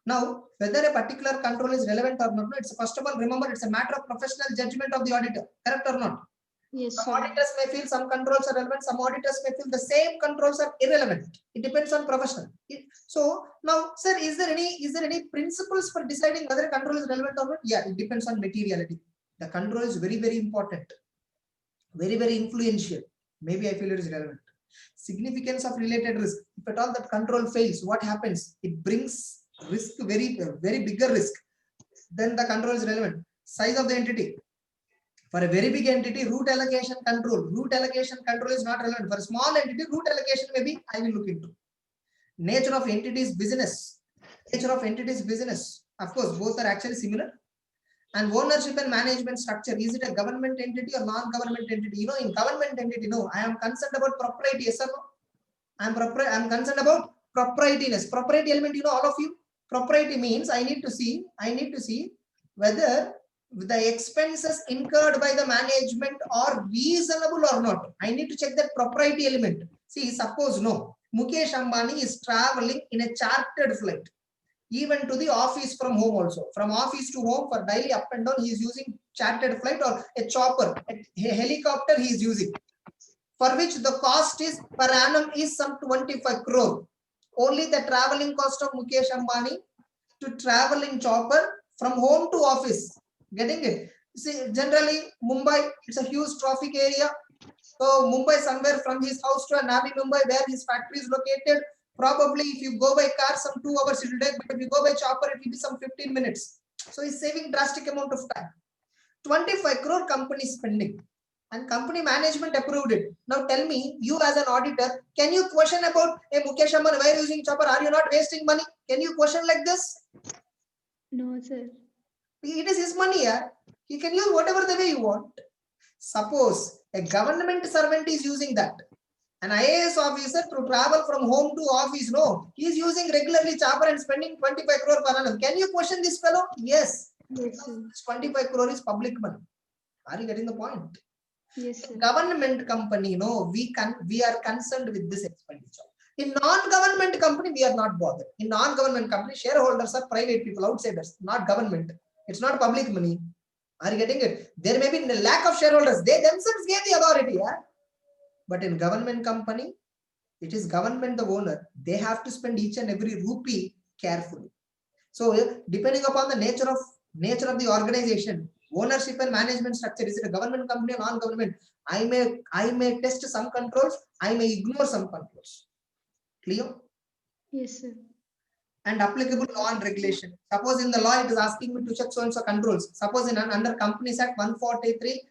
Now, whether a particular control is relevant or not, it's first of all, remember, it's a matter of professional judgment of the auditor. Correct or not? Yes, Some sir. auditors may feel some controls are relevant, some auditors may feel the same controls are irrelevant. It depends on professional. So now, sir, is there any principles for deciding whether a control is relevant or not? Yeah, it depends on materiality. The control is very, very important, very, very influential. Maybe I feel it is relevant. Significance of related risk. If at all that control fails, what happens? It brings risk, very, very bigger risk. Then the control is relevant. Size of the entity. For a very big entity, route allocation control is not relevant. For a small entity, route allocation maybe I will look into. Nature of entity's business. Of course, both are actually similar. And ownership and management structure. Is it a government entity or non-government entity? In government entity, no. I am concerned about propriety. Yes or no? I'm concerned about proprietyness. Propriety element, all of you. Propriety means I need to see whether the expenses incurred by the management are reasonable or not. I need to check that propriety element. See, suppose no, Mukesh Ambani is traveling in a chartered flight, even to the office from home also. From office to home for daily up and down, he is using chartered flight or a chopper, a helicopter he is using, for which the cost is per annum is some 25 crore. Only the traveling cost of Mukesh Ambani to travel in chopper from home to office. Getting it? See, generally Mumbai, it's a huge traffic area. So Mumbai, somewhere from his house to Navi Mumbai, where his factory is located, probably if you go by car, some 2 hours it will take, but if you go by chopper, it will be some 15 minutes. So he's saving drastic amount of time. 25 crore company spending, and company management approved it. Now tell me, you as an auditor, can you question about, hey Mukesh Ambani, why are you using chopper? Are you not wasting money? Can you question like this? No, sir. It is his money, yeah. He can use whatever the way you want. Suppose a government servant is using that. An IAS officer to travel from home to office, no. He is using regularly chopper and spending 25 crore per annum. Can you question this fellow? Yes. Yes, sir. 25 crore is public money. Are you getting the point? Yes, sir. Government company, no, we are concerned with this expenditure. In non-government company, we are not bothered. In non-government company, shareholders are private people, outsiders, not government. It's not public money. Are you getting it? There may be a lack of shareholders. They themselves gave the authority. Yeah? But in government company, it is government the owner. They have to spend each and every rupee carefully. So depending upon the nature of the organization, ownership and management structure, is it a government company or non-government? I may test some controls. I may ignore some controls. Clear? Yes, sir. And applicable law and regulation. Suppose in the law it is asking me to check so and so controls. Suppose in under Companies Act 143,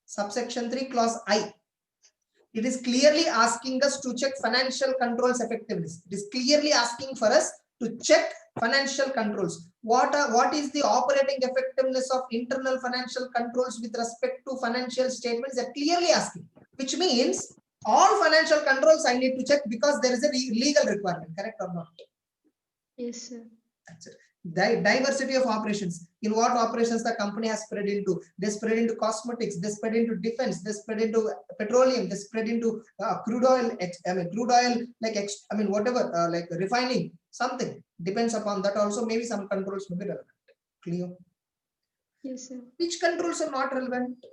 subsection 3, clause I, it is clearly asking us to check financial controls effectiveness. It is clearly asking for us to check financial controls. What is the operating effectiveness of internal financial controls with respect to financial statements? They're clearly asking, which means all financial controls I need to check because there is a legal requirement, correct or not? Yes, sir. That's it. Diversity of operations. In what operations the company has spread into? They spread into cosmetics, they spread into defense, they spread into petroleum, they spread into crude oil, crude oil, whatever, like refining, something. Depends upon that also. Maybe some controls may be relevant. Clear? Yes, sir. Which controls are not relevant?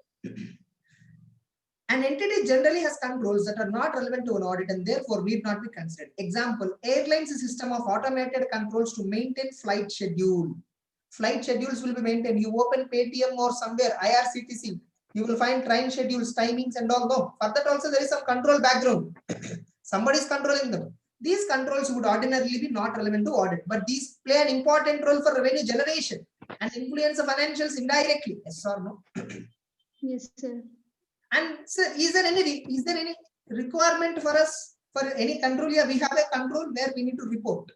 An entity generally has controls that are not relevant to an audit and therefore need not be considered. Example, airlines system of automated controls to maintain flight schedule. Flight schedules will be maintained. You open Paytm or somewhere, IRCTC, you will find train schedules, timings and all. No, for that also there is some control background. Somebody is controlling them. These controls would ordinarily be not relevant to audit, but these play an important role for revenue generation and influence the financials indirectly. Yes or no? Yes, sir. And sir, is there any requirement for us for any control? Yeah, we have a control where we need to report.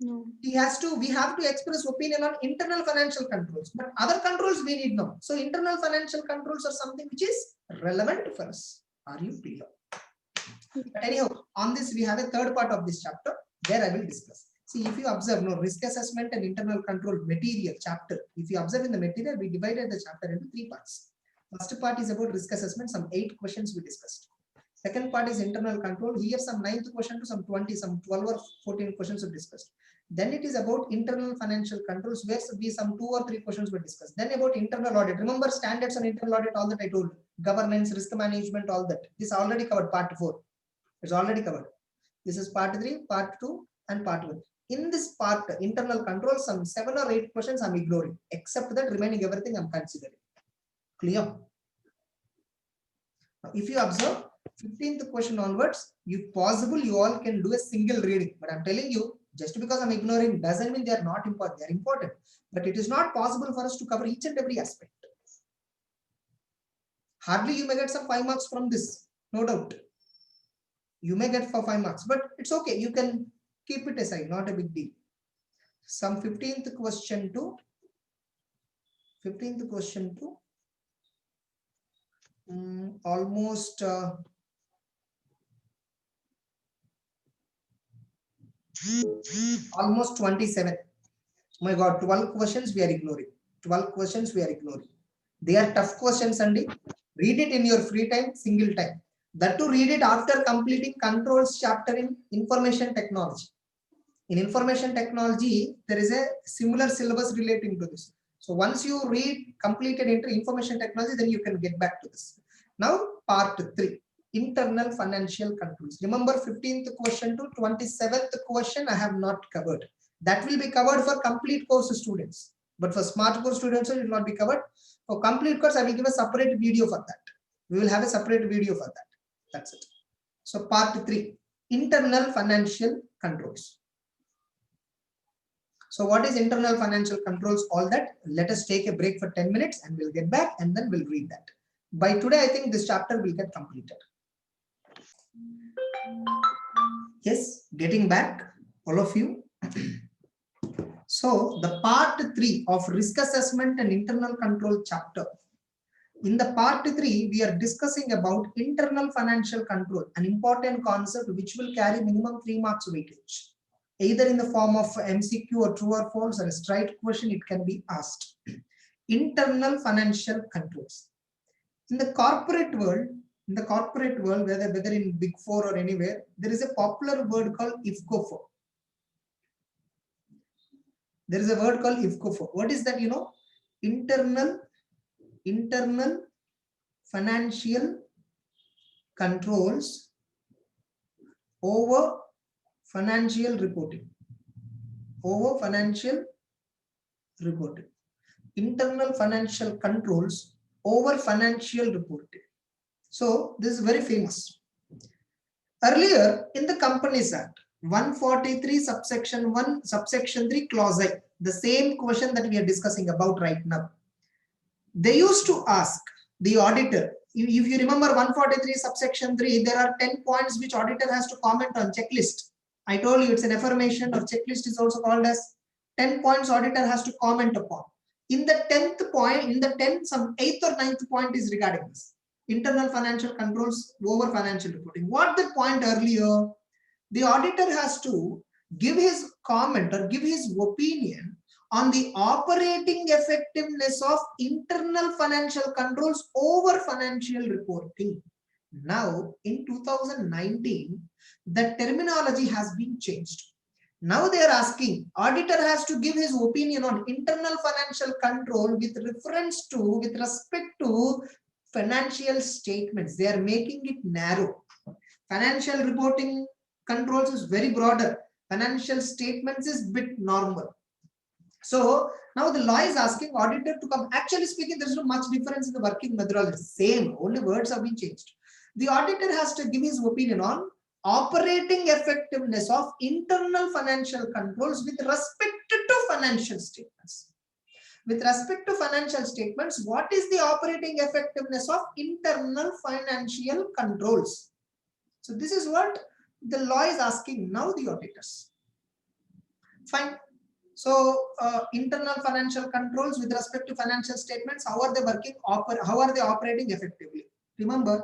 No. We have to express opinion on internal financial controls, but other controls we need not. So internal financial controls are something which is relevant for us. Are you clear? But anyhow, on this we have a third part of this chapter where I will discuss. See, if you observe, risk assessment and internal control material chapter. If you observe in the material, we divided the chapter into 3 parts. First part is about risk assessment, some 8 questions we discussed. Second part is internal control. Here some 9th question to some 20, some 12 or 14 questions we discussed. Then it is about internal financial controls, where some 2 or 3 questions were discussed. Then about internal audit. Remember standards on internal audit, all that I told. Governance, risk management, all that. This already covered part 4. It's already covered. This is part 3, part 2 and part 1. In this part, internal control, some 7 or 8 questions I'm ignoring. Except that remaining everything I'm considering. Clear? If you observe 15th question onwards, if possible, you all can do a single reading. But I'm telling you, just because I'm ignoring doesn't mean they are not important. They are important. But it is not possible for us to cover each and every aspect. Hardly you may get some 5 marks from this, no doubt. You may get for 5 marks, but it's okay. You can keep it aside, not a big deal. Some 15th question to almost almost 27. My God, 12 questions we are ignoring. 12 questions we are ignoring. They are tough questions, Andy. Read it in your free time, single time. That to read it after completing controls chapter in information technology. In information technology, there is a similar syllabus relating to this. So once you read completed into information technology, then you can get back to this. Now, part 3, internal financial controls. Remember 15th question to 27th question I have not covered. That will be covered for complete course students. But for smart course students, it will not be covered. For complete course, I will give a separate video for that. We will have a separate video for that. That's it. So part 3, internal financial controls. So what is internal financial controls? All that. Let us take a break for 10 minutes and we'll get back and then we'll read that. By today, I think this chapter will get completed. Yes, getting back, all of you. So the part 3 of risk assessment and internal control chapter. In the part 3, we are discussing about internal financial control, an important concept which will carry minimum 3 marks weightage. Either in the form of MCQ or true or false or a straight question, it can be asked. Internal financial controls. In the corporate world, whether in Big 4 or anywhere, there is a popular word called IFCOFO. There is a word called IFCOFO. What is that? Internal financial controls over financial reporting. Internal financial controls over financial reporting. So this is very famous. Earlier in the Companies Act, 143 subsection 1 subsection 3 clause I, the same question that we are discussing about right now. They used to ask the auditor, if you remember 143 subsection 3, there are 10 points which auditor has to comment on checklist. I told you it's an affirmation, or checklist is also called as 10 points auditor has to comment upon. In the 10th point, in the 10th, some 8th or 9th point is regarding this. Internal financial controls over financial reporting. What the point earlier? The auditor has to give his comment or give his opinion on the operating effectiveness of internal financial controls over financial reporting. Now, in 2019, the terminology has been changed. Now they are asking, auditor has to give his opinion on internal financial control with respect to financial statements. They are making it narrow. Financial reporting controls is very broader. Financial statements is bit normal. So now the law is asking auditor to come. Actually speaking, there's not much difference in the working methodology. Same, only words have been changed. The auditor has to give his opinion on operating effectiveness of internal financial controls with respect to financial statements. With respect to financial statements, what is the operating effectiveness of internal financial controls? So this is what the law is asking now the auditors. Fine. So internal financial controls with respect to financial statements, how are they working? How are they operating effectively? Remember,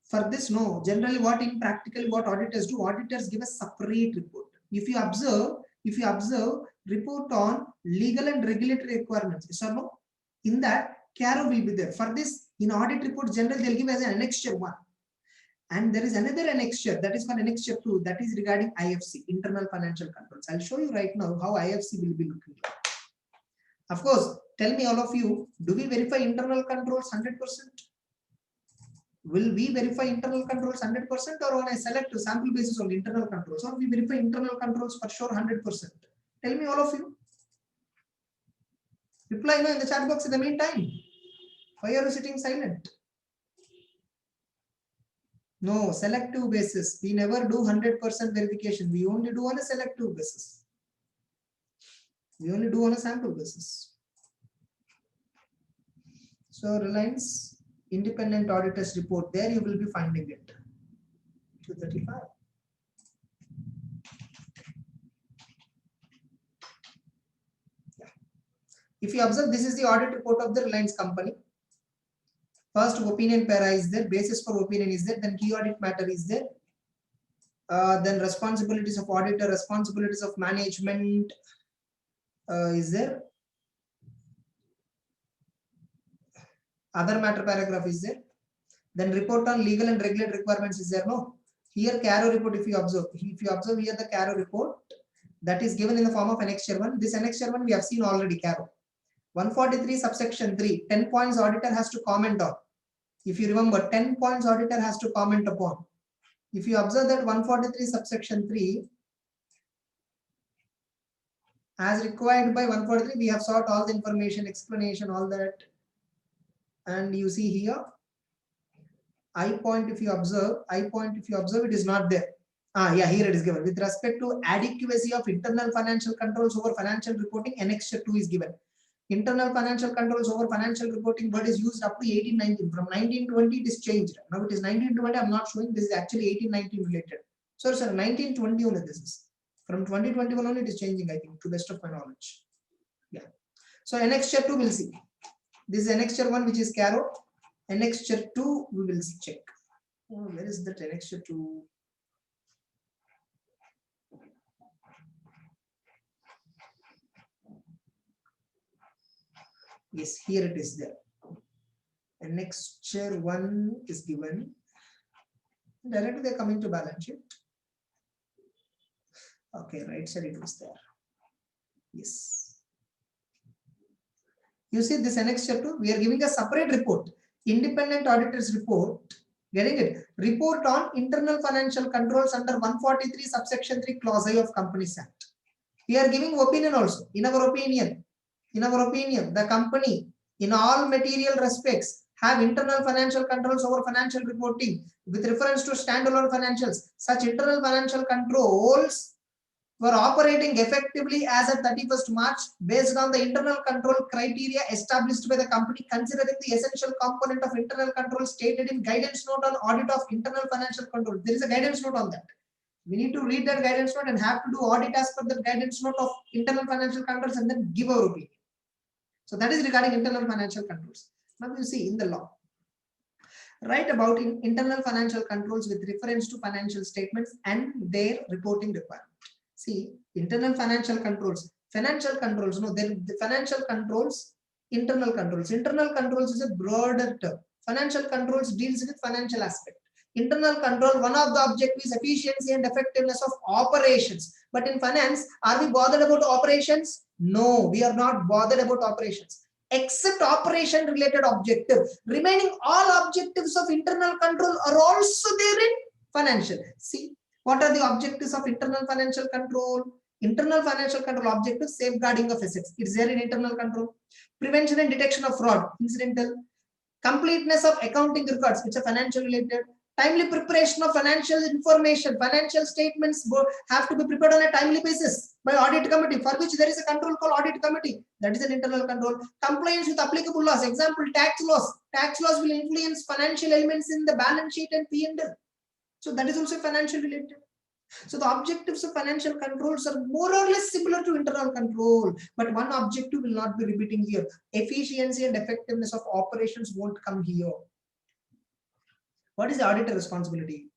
for this, no, generally what auditors do, auditors give a separate report. If you observe report on legal and regulatory requirements, yes or no? In that, CARO will be there. For this, in audit report, generally they'll give as an annexure 1. And there is another annexure, that is for annexure 2, that is regarding IFC, internal financial controls. I'll show you right now how IFC will be looking like. Of course, tell me all of you, do we verify internal controls 100%? Will we verify internal controls 100% or on a select sample basis on internal controls, or we verify internal controls for sure 100%? Tell me all of you. Reply now in the chat box in the meantime. Why are you sitting silent? No, selective basis. We never do 100% verification. We only do on a selective basis. We only do on a sample basis. So Reliance Independent Auditors Report, there you will be finding it. 235. Yeah. If you observe, this is the audit report of the Reliance company. First opinion para is there, basis for opinion is there, then key audit matter is there. Then responsibilities of auditor, responsibilities of management is there. Other matter paragraph is there. Then report on legal and regulatory requirements is there. No. Here CARO report, if you observe here the CARO report, that is given in the form of annexure 1. This annexure 1 we have seen already, CARO. 143 subsection 3, 10 points auditor has to comment on. If you remember, 10 points auditor has to comment upon. If you observe that 143 subsection 3, as required by 143, we have sought all the information, explanation, all that. And you see here, I point if you observe, it is not there. Yeah, here it is given. With respect to adequacy of internal financial controls over financial reporting, annexure 2 is given. Internal financial controls over financial reporting word is used up to 1819. From 1920 it is changed. Now it is 1920. I'm not showing. This is actually 1819 related. Sorry, sir, 1920 only this is. From 2021 only it is changing, I think, to best of my knowledge. Yeah. So annexure 2 we'll see. This is annexure 1, which is CARO. Annexure 2 we will check. Oh, where is that annexure 2? Yes, here it is there. Annexure 1 is given. Directly they're coming to balance sheet. Okay, right side it was there. Yes. You see this annexure 2, we are giving a separate report. Independent auditors report. Getting it? Report on internal financial controls under 143 subsection 3 clause I of Companies Act. We are giving opinion also. In our opinion, the company in all material respects have internal financial controls over financial reporting with reference to standalone financials. Such internal financial controls were operating effectively as at 31st March based on the internal control criteria established by the company, considering the essential component of internal control stated in guidance note on audit of internal financial control. There is a guidance note on that. We need to read that guidance note and have to do audit as per the guidance note of internal financial controls and then give our opinion. So that is regarding internal financial controls. Now you see in the law, write about internal financial controls with reference to financial statements and their reporting requirement. See, internal financial controls, no, the financial controls, internal controls. Internal controls is a broader term. Financial controls deals with financial aspect. Internal control, one of the objectives is efficiency and effectiveness of operations. But in finance, are we bothered about operations? No, we are not bothered about operations. Except operation related objective. Remaining all objectives of internal control are also there in financial. See, what are the objectives of internal financial control? Internal financial control objectives: safeguarding of assets. It's there in internal control. Prevention and detection of fraud, incidental. Completeness of accounting records, it's a financial related. Timely preparation of financial information. Financial statements have to be prepared on a timely basis by audit committee, for which there is a control called audit committee. That is an internal control. Compliance with applicable laws. Example, tax laws. Tax laws will influence financial elements in the balance sheet and P&L. So that is also financial related. So the objectives of financial controls are more or less similar to internal control, but one objective will not be repeating here. Efficiency and effectiveness of operations won't come here. What is the auditor responsibility?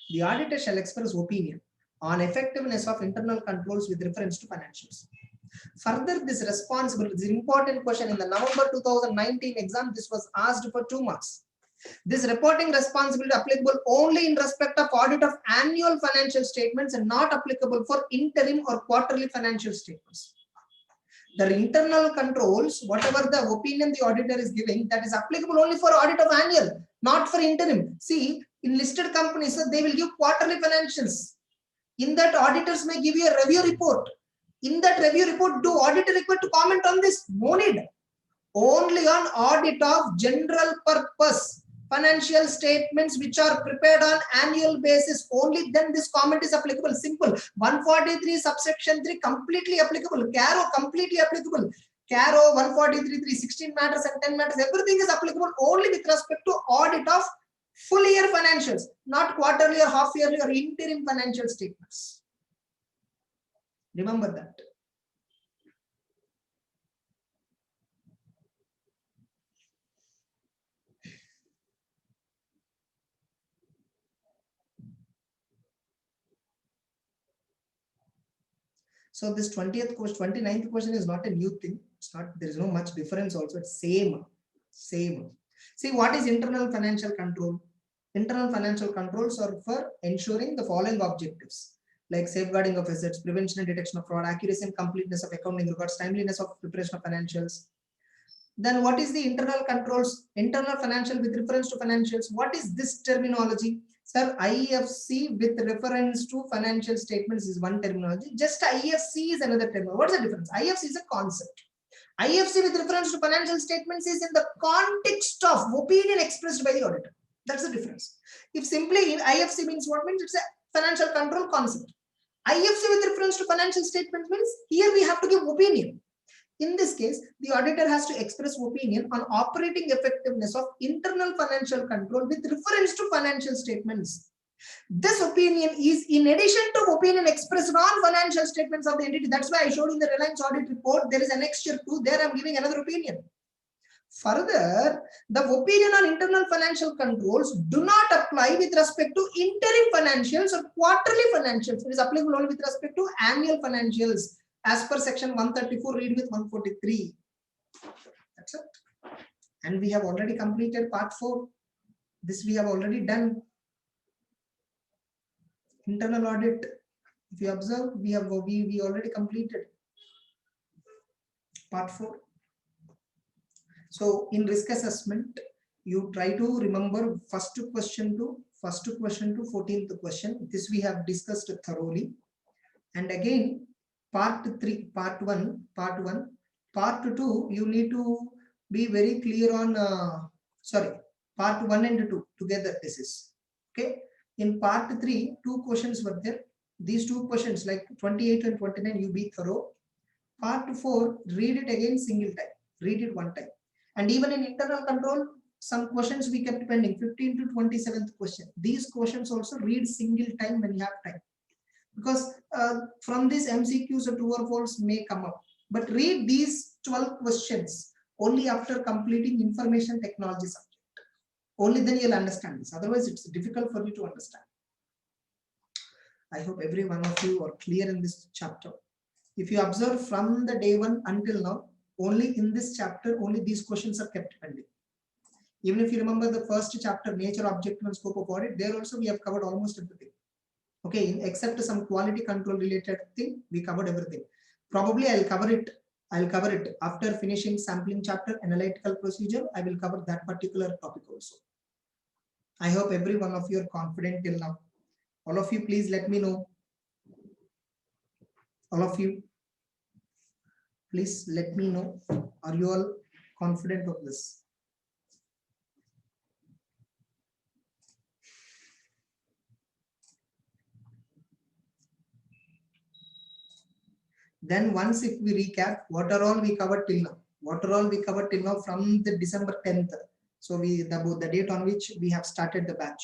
The auditor shall express opinion on effectiveness of internal controls with reference to financials. Further, this responsibility is an important question. In the November 2019 exam, this was asked for 2 marks. This reporting responsibility applicable only in respect of audit of annual financial statements and not applicable for interim or quarterly financial statements. The internal controls, whatever the opinion the auditor is giving, that is applicable only for audit of annual, not for interim. See, in listed companies, they will give quarterly financials. In that, auditors may give you a review report. In that review report, do auditor required to comment on this? No need. Only on audit of general purpose financial statements which are prepared on annual basis, only then this comment is applicable. Simple. 143 subsection 3 completely applicable. CARO completely applicable. CARO 143.3 16 matters and 10 matters, everything is applicable only with respect to audit of full year financials, not quarterly or half yearly or interim financial statements. Remember that. So this 20th question, 29th question is not a new thing. It's not, there is no much difference also. It's same. See, what is internal financial control? Internal financial controls are for ensuring the following objectives, like safeguarding of assets, prevention and detection of fraud, accuracy and completeness of accounting records, timeliness of preparation of financials. Then what is the internal controls? Internal financial with reference to financials. What is this terminology? Sir, IFC with reference to financial statements is one terminology. Just IFC is another terminology. What is the difference? IFC is a concept. IFC with reference to financial statements is in the context of opinion expressed by the auditor. That's the difference. If simply IFC means what means? It's a financial control concept. IFC with reference to financial statements means here we have to give opinion. In this case, the auditor has to express opinion on operating effectiveness of internal financial control with reference to financial statements. This opinion is in addition to opinion expressed on financial statements of the entity. That's why I showed in the Reliance audit report, there is an annexure 2, there I'm giving another opinion. Further, the opinion on internal financial controls do not apply with respect to interim financials or quarterly financials. It is applicable only with respect to annual financials. As per section 134, read with 143. That's it. And we have already completed part 4. This we have already done. Internal audit. If you observe, we already completed part 4. So in risk assessment, you try to remember first question to 14th question. This we have discussed thoroughly. And again, part 3, part 1, part 2, you need to be very clear on, part 1 and 2 together this is, okay. In part 3, 2 questions were there. These 2 questions like 28 and 29, you be thorough. Part 4, read it again single time, read it one time. And even in internal control, some questions we kept pending, 15 to 27th question. These questions also read single time when you have time. because from these MCQs a true or false may come up. But read these 12 questions only after completing information technology subject. Only then you'll understand this. Otherwise, it's difficult for you to understand. I hope every one of you are clear in this chapter. If you observe from the day one until now, only in this chapter, only these questions are kept pending. Even if you remember the first chapter, nature, objective, and scope of audit, there also we have covered almost everything. Okay, except some quality control related thing, we covered everything. Probably I'll cover it after finishing sampling chapter, analytical procedure. I will cover that particular topic also. I hope every one of you are confident till now. All of you, please let me know. All of you, please let me know. Are you all confident of this? Then once if we recap, what are all we covered till now? What are all we covered till now from the December 10th? So the date on which we have started the batch.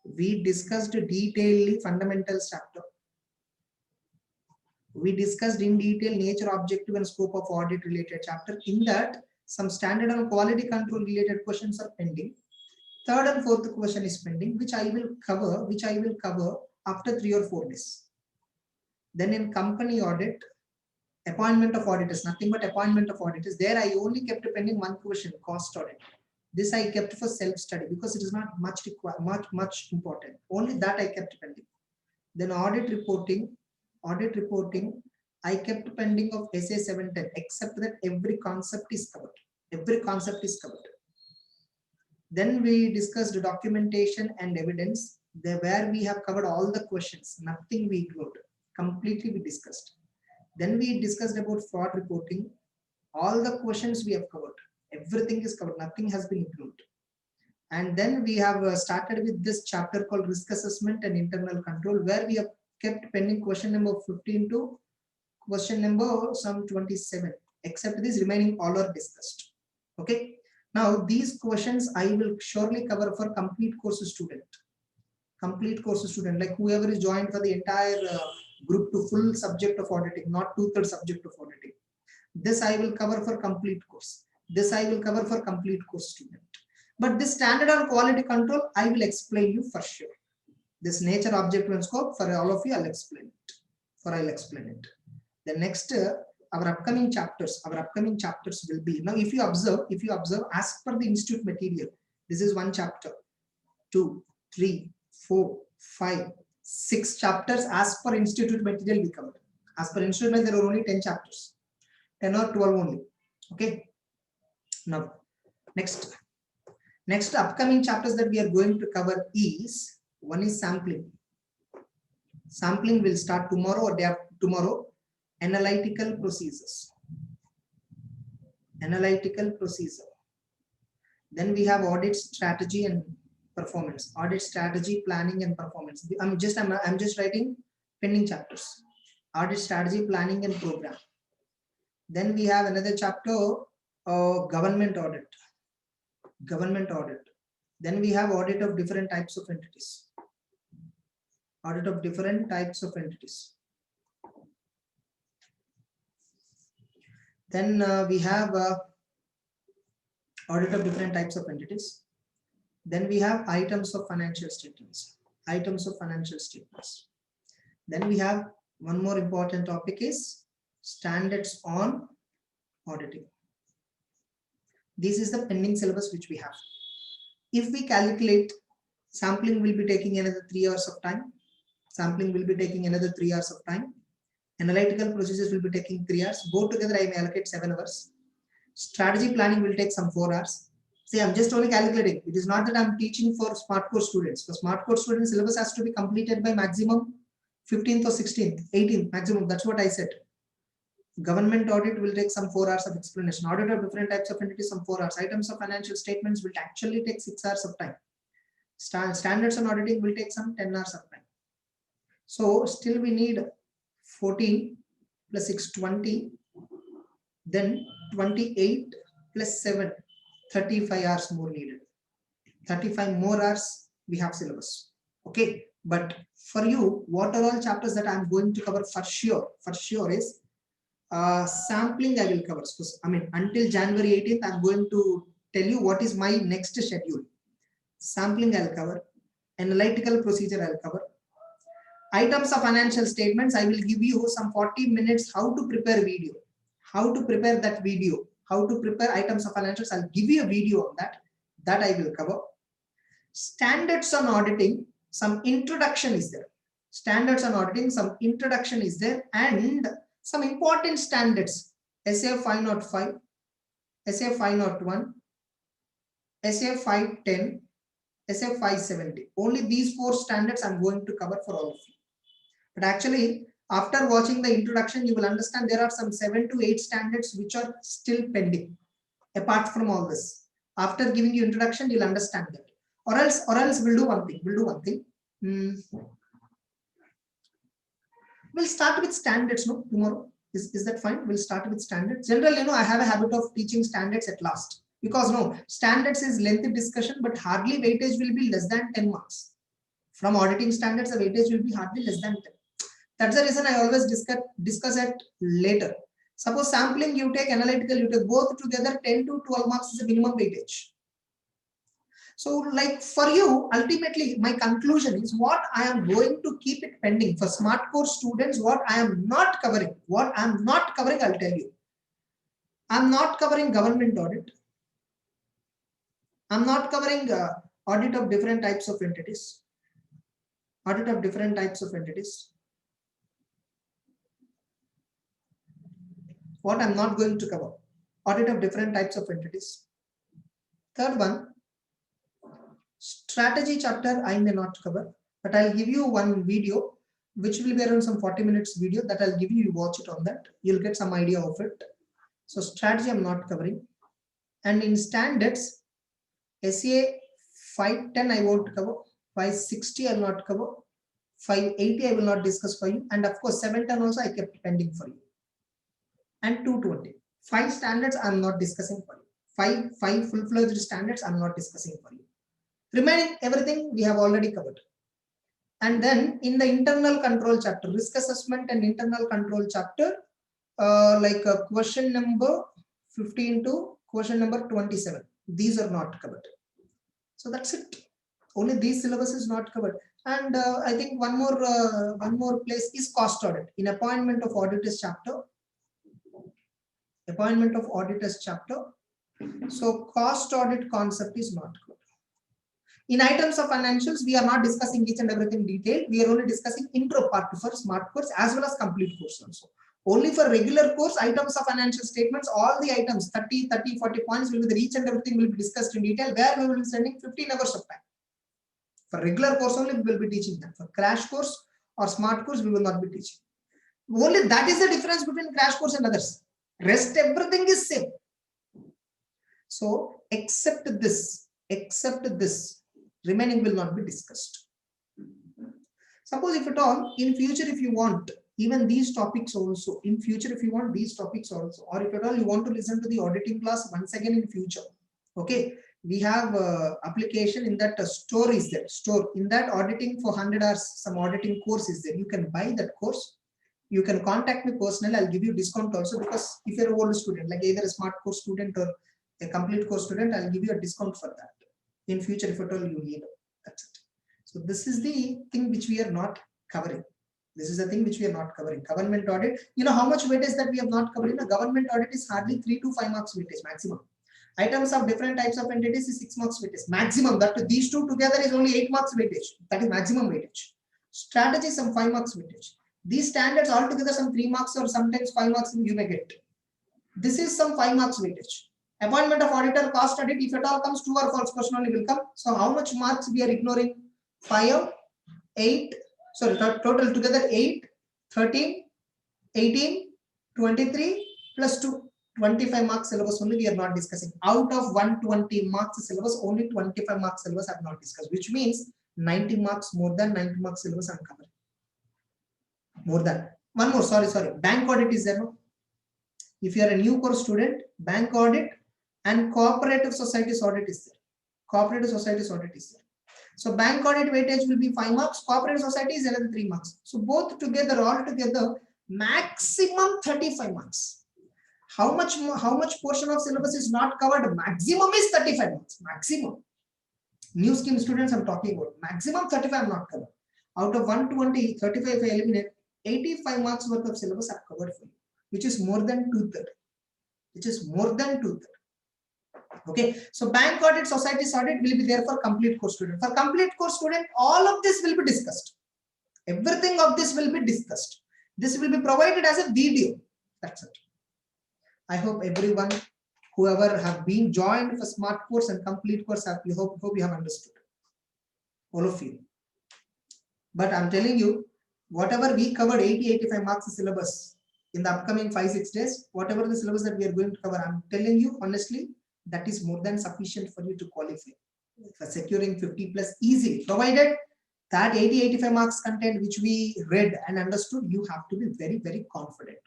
We discussed detailedly fundamentals chapter. We discussed in detail nature, objective, and scope of audit related chapter. In that, some standard and quality control related questions are pending. Third and fourth question is pending, which I will cover after 3 or 4 days. Then in company audit, appointment of auditors, nothing but appointment of auditors. There I only kept pending one question, cost audit. This I kept for self-study because it is not much important. Only that I kept pending. Then audit reporting, I kept pending of SA 710, except that every concept is covered. Then we discussed documentation and evidence, where we have covered all the questions, nothing we ignored, completely we discussed. Then we discussed about fraud reporting. All the questions we have covered. Everything is covered. Nothing has been ignored. And then we have started with this chapter called risk assessment and internal control, where we have kept pending question number 15 to question number some 27. Except this, remaining all are discussed. Okay. Now these questions I will surely cover for complete course student. Like whoever is joined for the entire group to full subject of auditing, not 2/3 subject of auditing. This I will cover for complete course. Student. But this standard on quality control, I will explain you for sure. This nature, objective, and scope for all of you, I'll explain it. The next, our upcoming chapters will be, now if you observe, as per the institute material, this is one chapter, 2, 3, 4, 5, 6 chapters as per institute material we covered. As per institute material, there are only 10 chapters, 10 or 12 only. Okay. Now, next upcoming chapters that we are going to cover is, one is sampling. Sampling will start tomorrow or day after tomorrow. Analytical procedures. Then we have audit strategy and performance. Audit strategy, planning, and performance. I'm just writing pending chapters. Audit strategy, planning, and program. Then we have another chapter, government audit. Then we have audit of different types of entities. Then we have audit of different types of entities. Then we have items of financial statements. Then we have one more important topic is standards on auditing. This is the pending syllabus which we have. If we calculate, sampling will be taking another 3 hours of time. Analytical procedures will be taking 3 hours. Both together I may allocate 7 hours. Strategy planning will take some 4 hours. See, I'm just only calculating. It is not that I'm teaching for smart course students. For smart course students, syllabus has to be completed by maximum 15th or 16th, 18th maximum. That's what I said. Government audit will take some 4 hours of explanation. Audit of different types of entities, some 4 hours. Items of financial statements will actually take 6 hours of time. Standards on auditing will take some 10 hours of time. So still we need 14 plus 6, 20. Then 28 plus 7, 35 hours more needed. 35 more hours we have syllabus. Okay, But for you, what are all chapters that I'm going to cover for sure is sampling I will cover. So, I mean, until January 18th, I'm going to tell you what is my next schedule. Sampling I'll cover, analytical procedure I'll cover, items of financial statements. I will give you some 40 minutes how to prepare video, how to prepare that video, how to prepare items of financials. I'll give you a video on that I will cover. Standards on auditing, some introduction is there. Standards on auditing, some introduction is there, and some important standards: SA 505, SA 501, SA 510, SA 570. Only these 4 standards I'm going to cover for all of you. But actually, after watching the introduction, you will understand there are some 7 to 8 standards which are still pending. Apart from all this, after giving you introduction, you'll understand that. Or else we'll do one thing. We'll start with standards, no, tomorrow. Is that fine? We'll start with standards. Generally, I have a habit of teaching standards at last, because no, standards is lengthy discussion, but hardly weightage will be less than 10 marks. From auditing standards, the weightage will be hardly less than 10. That's the reason I always discuss it later. Suppose sampling you take, analytical you take, both together 10 to 12 marks is a minimum weightage. So like for you, ultimately my conclusion is what I am going to keep it pending for smart course students. What I am not covering, I'll tell you. I'm not covering government audit. I'm not covering audit of different types of entities. What I'm not going to cover, audit of different types of entities. Third one, strategy chapter I may not cover, but I'll give you one video which will be around some 40 minutes video that I'll give you. You watch it on that, you'll get some idea of it. So strategy I'm not covering. And in standards, SA 510 I won't cover, 560 I will not cover, 580 I will not discuss for you, and of course 710 also I kept pending for you, and 220. 5 standards I'm not discussing for you. 5 full-fledged standards I'm not discussing for you. Remaining everything we have already covered. And then in the internal control chapter, risk assessment and internal control chapter, like question number 15 to question number 27, these are not covered. So that's it. Only these syllabus is not covered. And I think one more place is cost audit in appointment of auditors chapter. So cost audit concept is not covered. In items of financials, we are not discussing each and everything in detail. We are only discussing intro part for smart course as well as complete course also. Only for regular course, items of financial statements, all the items 30, 40 points will be there. Each and everything will be discussed in detail, where we will be spending 15 hours of time. For regular course only, we will be teaching that. For crash course or smart course, we will not be teaching. Only that is the difference between crash course and others. Rest everything is same. So except this, remaining will not be discussed. Suppose if at all in future, if you want even these topics also, or if at all you want to listen to the auditing class once again in future, okay, we have application in that store is there. Store in that auditing for 100 hours, some auditing course is there. You can buy that course. You can contact me personally. I'll give you discount also, because if you're an old student, like either a smart course student or a complete course student, I'll give you a discount for that. In future, if at all you need, that's it. So this is the thing which we are not covering. Government audit, how much weightage that we have not covered. Government audit is hardly 3 to 5 marks weightage maximum. Items of different types of entities is 6 marks weightage maximum. That these two together is only 8 marks weightage. That is maximum weightage. Strategy some 5 marks weightage. These standards altogether some 3 marks or sometimes 5 marks you may get. This is some 5 marks weightage. Appointment of auditor, cost audit, if at all comes, true or false question only will come. So how much marks we are ignoring? 5, 8, sorry, total together 8, 13, 18, 23 plus 2, 25 marks syllabus only we are not discussing. Out of 120 marks syllabus, only 25 marks syllabus I have not discussed, which means 90 marks, more than 90 marks syllabus I am covering. More than. One more, sorry. Bank audit is there, no? If you are a new course student, bank audit and cooperative societies audit is there. So bank audit weightage will be 5 marks, cooperative society is another 3 marks. So both together, all together, maximum 35 marks. How much portion of syllabus is not covered? Maximum is 35 marks. Maximum. New scheme students I'm talking about. Maximum 35 not covered. Out of 120, 35 if I eliminate, 85 marks worth of syllabus are covered for you, which is more than 2/3. Which is more than 2/3. Okay, so bank audit, society's audit will be there for complete course student. For complete course student, all of this will be discussed. Everything of this will be discussed. This will be provided as a video. That's it. I hope everyone, whoever have been joined for smart course and complete course, hope you have understood. All of you. But I'm telling you, whatever we covered 80-85 marks syllabus in the upcoming 5-6 days, whatever the syllabus that we are going to cover, I'm telling you honestly, that is more than sufficient for you to qualify for securing 50+ easily, provided that 80-85 marks content which we read and understood, you have to be very, very confident.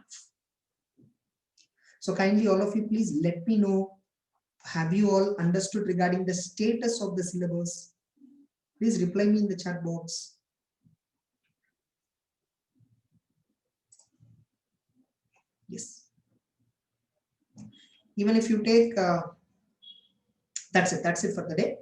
So kindly all of you, please let me know, have you all understood regarding the status of the syllabus? Please reply me in the chat box. Yes. Even if you take, that's it for the day.